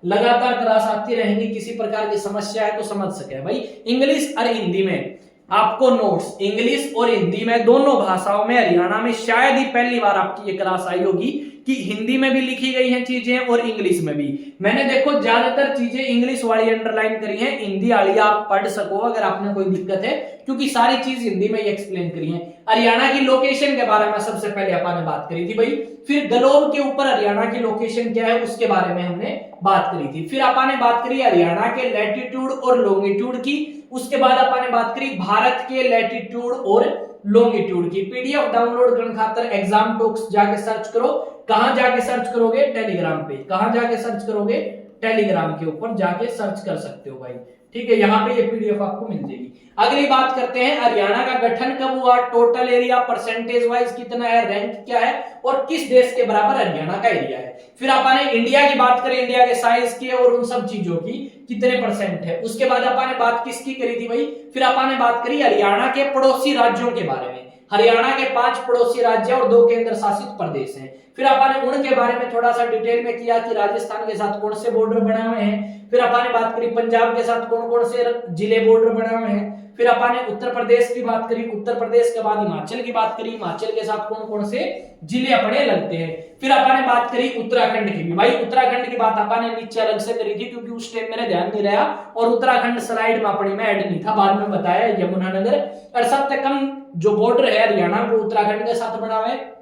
लगातार क्लास आती रहेंगी। किसी प्रकार की समस्या है तो समझ सके भाई। इंग्लिश और हिंदी में आपको नोट्स, इंग्लिश और हिंदी में दोनों भाषाओं में हरियाणा में शायद ही पहली बार आपकी ये क्लास आई होगी कि हिंदी में भी लिखी गई हैं चीजें और इंग्लिश में भी। मैंने देखो ज्यादातर चीजें इंग्लिश वाली अंडरलाइन करी हैं, हिंदी वाली आप पढ़ सको अगर आपने कोई दिक्कत है, क्योंकि सारी चीज हिंदी में ही एक्सप्लेन करी है। हरियाणा की लोकेशन के बारे में सबसे पहले अपन ने बात करी थी भाई। फिर ग्लोब के ऊपर हरियाणा की लोकेशन क्या है उसके बारे में हमने बात करी थी। फिर अपन ने बात करी हरियाणा के लैटिट्यूड और लॉन्गिट्यूड की। उसके बाद अपन ने बात करी भारत के लैटिट्यूड और लॉन्गिट्यूड की। पीडीएफ डाउनलोड करने खातिर एग्जाम टॉक्स जाके सर्च करो। कहां जाके सर्च करोगे? टेलीग्राम पे। कहां जाके सर्च करोगे? टेलीग्राम के ऊपर जाके सर्च कर सकते हो भाई। ठीक है, यहाँ पे ये पीडीएफ आपको मिल जाएगी। अगली बात करते हैं हरियाणा का गठन कब हुआ, टोटल एरिया परसेंटेज वाइज कितना है, रैंक क्या है और किस देश के बराबर हरियाणा का एरिया है। फिर अपन ने इंडिया की बात करें, इंडिया के साइज की और उन सब चीजों की कितने परसेंट है। उसके बाद अपन ने बात किसकी करी थी भाई? फिर अपन ने बात करी हरियाणा के पड़ोसी राज्यों के बारे में। हरियाणा के 5 पड़ोसी राज्य और 2 केंद्र शासित प्रदेश हैं। फिर अपन ने उनके बारे में थोड़ा सा डिटेल में किया कि राजस्थान के साथ कौन से बॉर्डर बने हुए हैं। फिर अपन ने बात करी पंजाब के साथ कौन कौन से जिले बॉर्डर बने हुए हैं। फिर अपन ने उत्तर प्रदेश की बात करी, उत्तर प्रदेश के बाद हिमाचल की बात करी, हिमाचल के साथ कौन कौन से जिले अपने लगते हैं। फिर अपन ने बात करी उत्तराखंड की भी। भाई उत्तराखंड की बात अपन ने नीचे अलग से करी थी क्योंकि उस टाइम मेरे ध्यान नहीं रहा और उत्तराखंड स्लाइड में अपनी में ऐड नहीं था, बाद में बताया यमुनानगर। और सबसे कम जो बॉर्डर है हरियाणा वो उत्तराखंड के साथ बना हुआ है,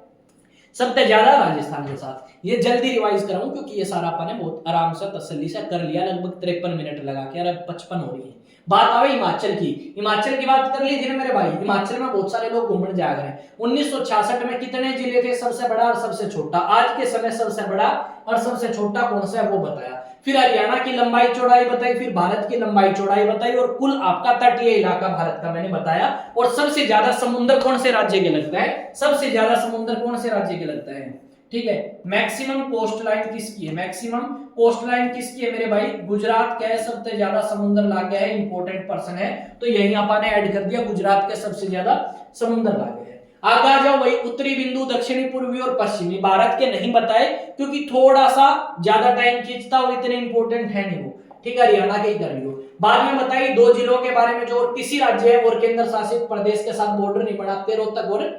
सबसे ज्यादा राजस्थान के साथ। ये जल्दी रिवाइज कराऊं क्योंकि ये सारा अपन ने बहुत आराम से तसल्ली से कर लिया, लगभग 53 मिनट लगा के, अब 55 हो रही है। बात आवे हिमाचल की। हिमाचल की बात कर ली थी ना मेरे भाई, हिमाचल में बहुत सारे लोग घूमने जा रहे हैं। 1966 में कितने जिले थे, सबसे बड़ा और सबसे छोटा। आज के समय सबसे बड़ा और सबसे छोटा कौन सा है वो बताया। फिर हरियाणा की लंबाई चौड़ाई बताई, फिर भारत की लंबाई चौड़ाई बताई और कुल आपका तटीय इलाका भारत का मैंने बताया। और सबसे ज्यादा समुद्र कौन से राज्य के लगता है, सबसे ज्यादा समुद्र कौन से राज्य के लगता है, ठीक है। मैक्सिमम कोस्ट लाइन किसकी है, मैक्सिमम कोस्ट लाइन किसकी है मेरे भाई, गुजरात का है। सबसे ज्यादा समुद्र लागे है, इंपॉर्टेंट पर्सन है तो यही आपने ने ऐड कर दिया, गुजरात के सबसे ज्यादा समुद्र लागे है। आगे आ जाओ वही उत्तरी बिंदु, दक्षिणी, पूर्वी और पश्चिमी। भारत के नहीं बताए क्योंकि थोड़ा सा ज्यादा टाइम खींचता और इतने इंपॉर्टेंट है नहीं वो, ठीक है। हरियाणा के ही कर लियो। बाद में बताई 2 जिलों के बारे में जो और किसी राज्य है और केंद्र शासित प्रदेश के साथ बॉर्डर नहीं बनाते, रोहतक और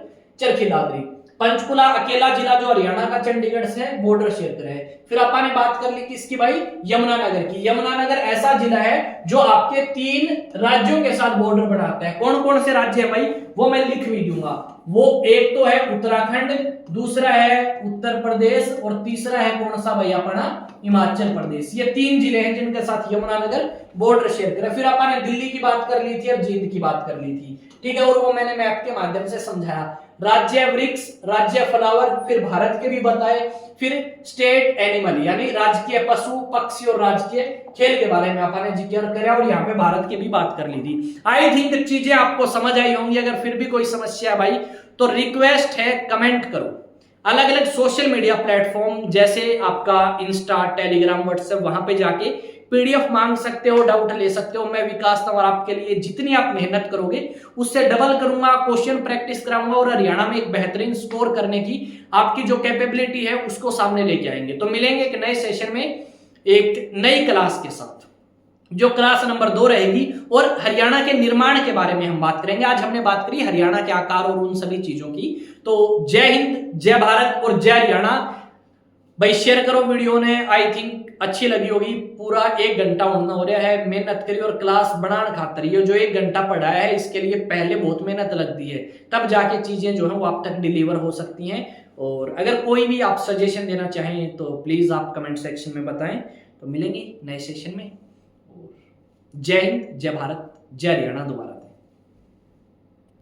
चरखी दादरी। पंचकुला अकेला जिला जो हरियाणा का चंडीगढ़ से बॉर्डर शेयर करे है। फिर अपन ने बात कर ली किसकी भाई, यमुनानगर की। यमुनानगर ऐसा जिला है जो आपके 3 राज्यों के साथ बॉर्डर बनाता है। कौन कौन से राज्य है भाई, वो मैं लिख भी दूंगा। वो एक तो है उत्तराखंड, दूसरा है उत्तर प्रदेश और तीसरा है कौन सा भाई अपना, हिमाचल प्रदेश। ये 3 जिले हैं जिनके साथ यमुनानगर बॉर्डर शेयर करे। फिर अपन ने दिल्ली की बात कर ली थी और जींद की बात कर ली थी, ठीक है। और वो मैंने मैप के माध्यम से समझाया। राज्य वृक्ष, राज्य फ्लावर, फिर भारत के भी बताए। फिर स्टेट एनिमल यानी राजकीय पशु पक्षी और राजकीय खेल के बारे में आपने जिक्र किया और यहाँ पे भारत की भी बात कर ली थी। आई थिंक चीजें आपको समझ आई होंगी। अगर फिर भी कोई समस्या है भाई तो रिक्वेस्ट है कमेंट करो। अलग अलग सोशल मीडिया प्लेटफॉर्म जैसे आपका इंस्टा, टेलीग्राम, व्हाट्सएप, वहां पे जाके पीडीएफ मांग सकते हो, डाउट ले सकते हो। मैं विकास तंवर आपके लिए जितनी आप मेहनत करोगे उससे डबल करूंगा, क्वेश्चन प्रैक्टिस कराऊंगा और हरियाणा में एक बेहतरीन स्कोर करने की आपकी जो कैपेबिलिटी है उसको सामने लेके आएंगे। तो मिलेंगे एक नए सेशन में एक नई क्लास के साथ, जो क्लास नंबर 2 रहेगी और हरियाणा के निर्माण के बारे में हम बात करेंगे। आज हमने बात करी हरियाणा के आकार और उन सभी चीजों की। तो जय हिंद, जय भारत और जय हरियाणा। भाई शेयर करो वीडियो ने, आई थिंक अच्छी लगी होगी। पूरा 1 घंटा होना हो रहा है, मेहनत करी और क्लास बनाने खातर ये जो 1 घंटा पढ़ाया है इसके लिए पहले बहुत मेहनत लगती है, तब जाके चीजें जो है वो आप तक डिलीवर हो सकती हैं। और अगर कोई भी आप सजेशन देना चाहें तो प्लीज आप कमेंट सेक्शन में बताएं। तो मिलेंगे नए सेशन में। जय हिंद, जय भारत, जय हरियाणा दोबारा।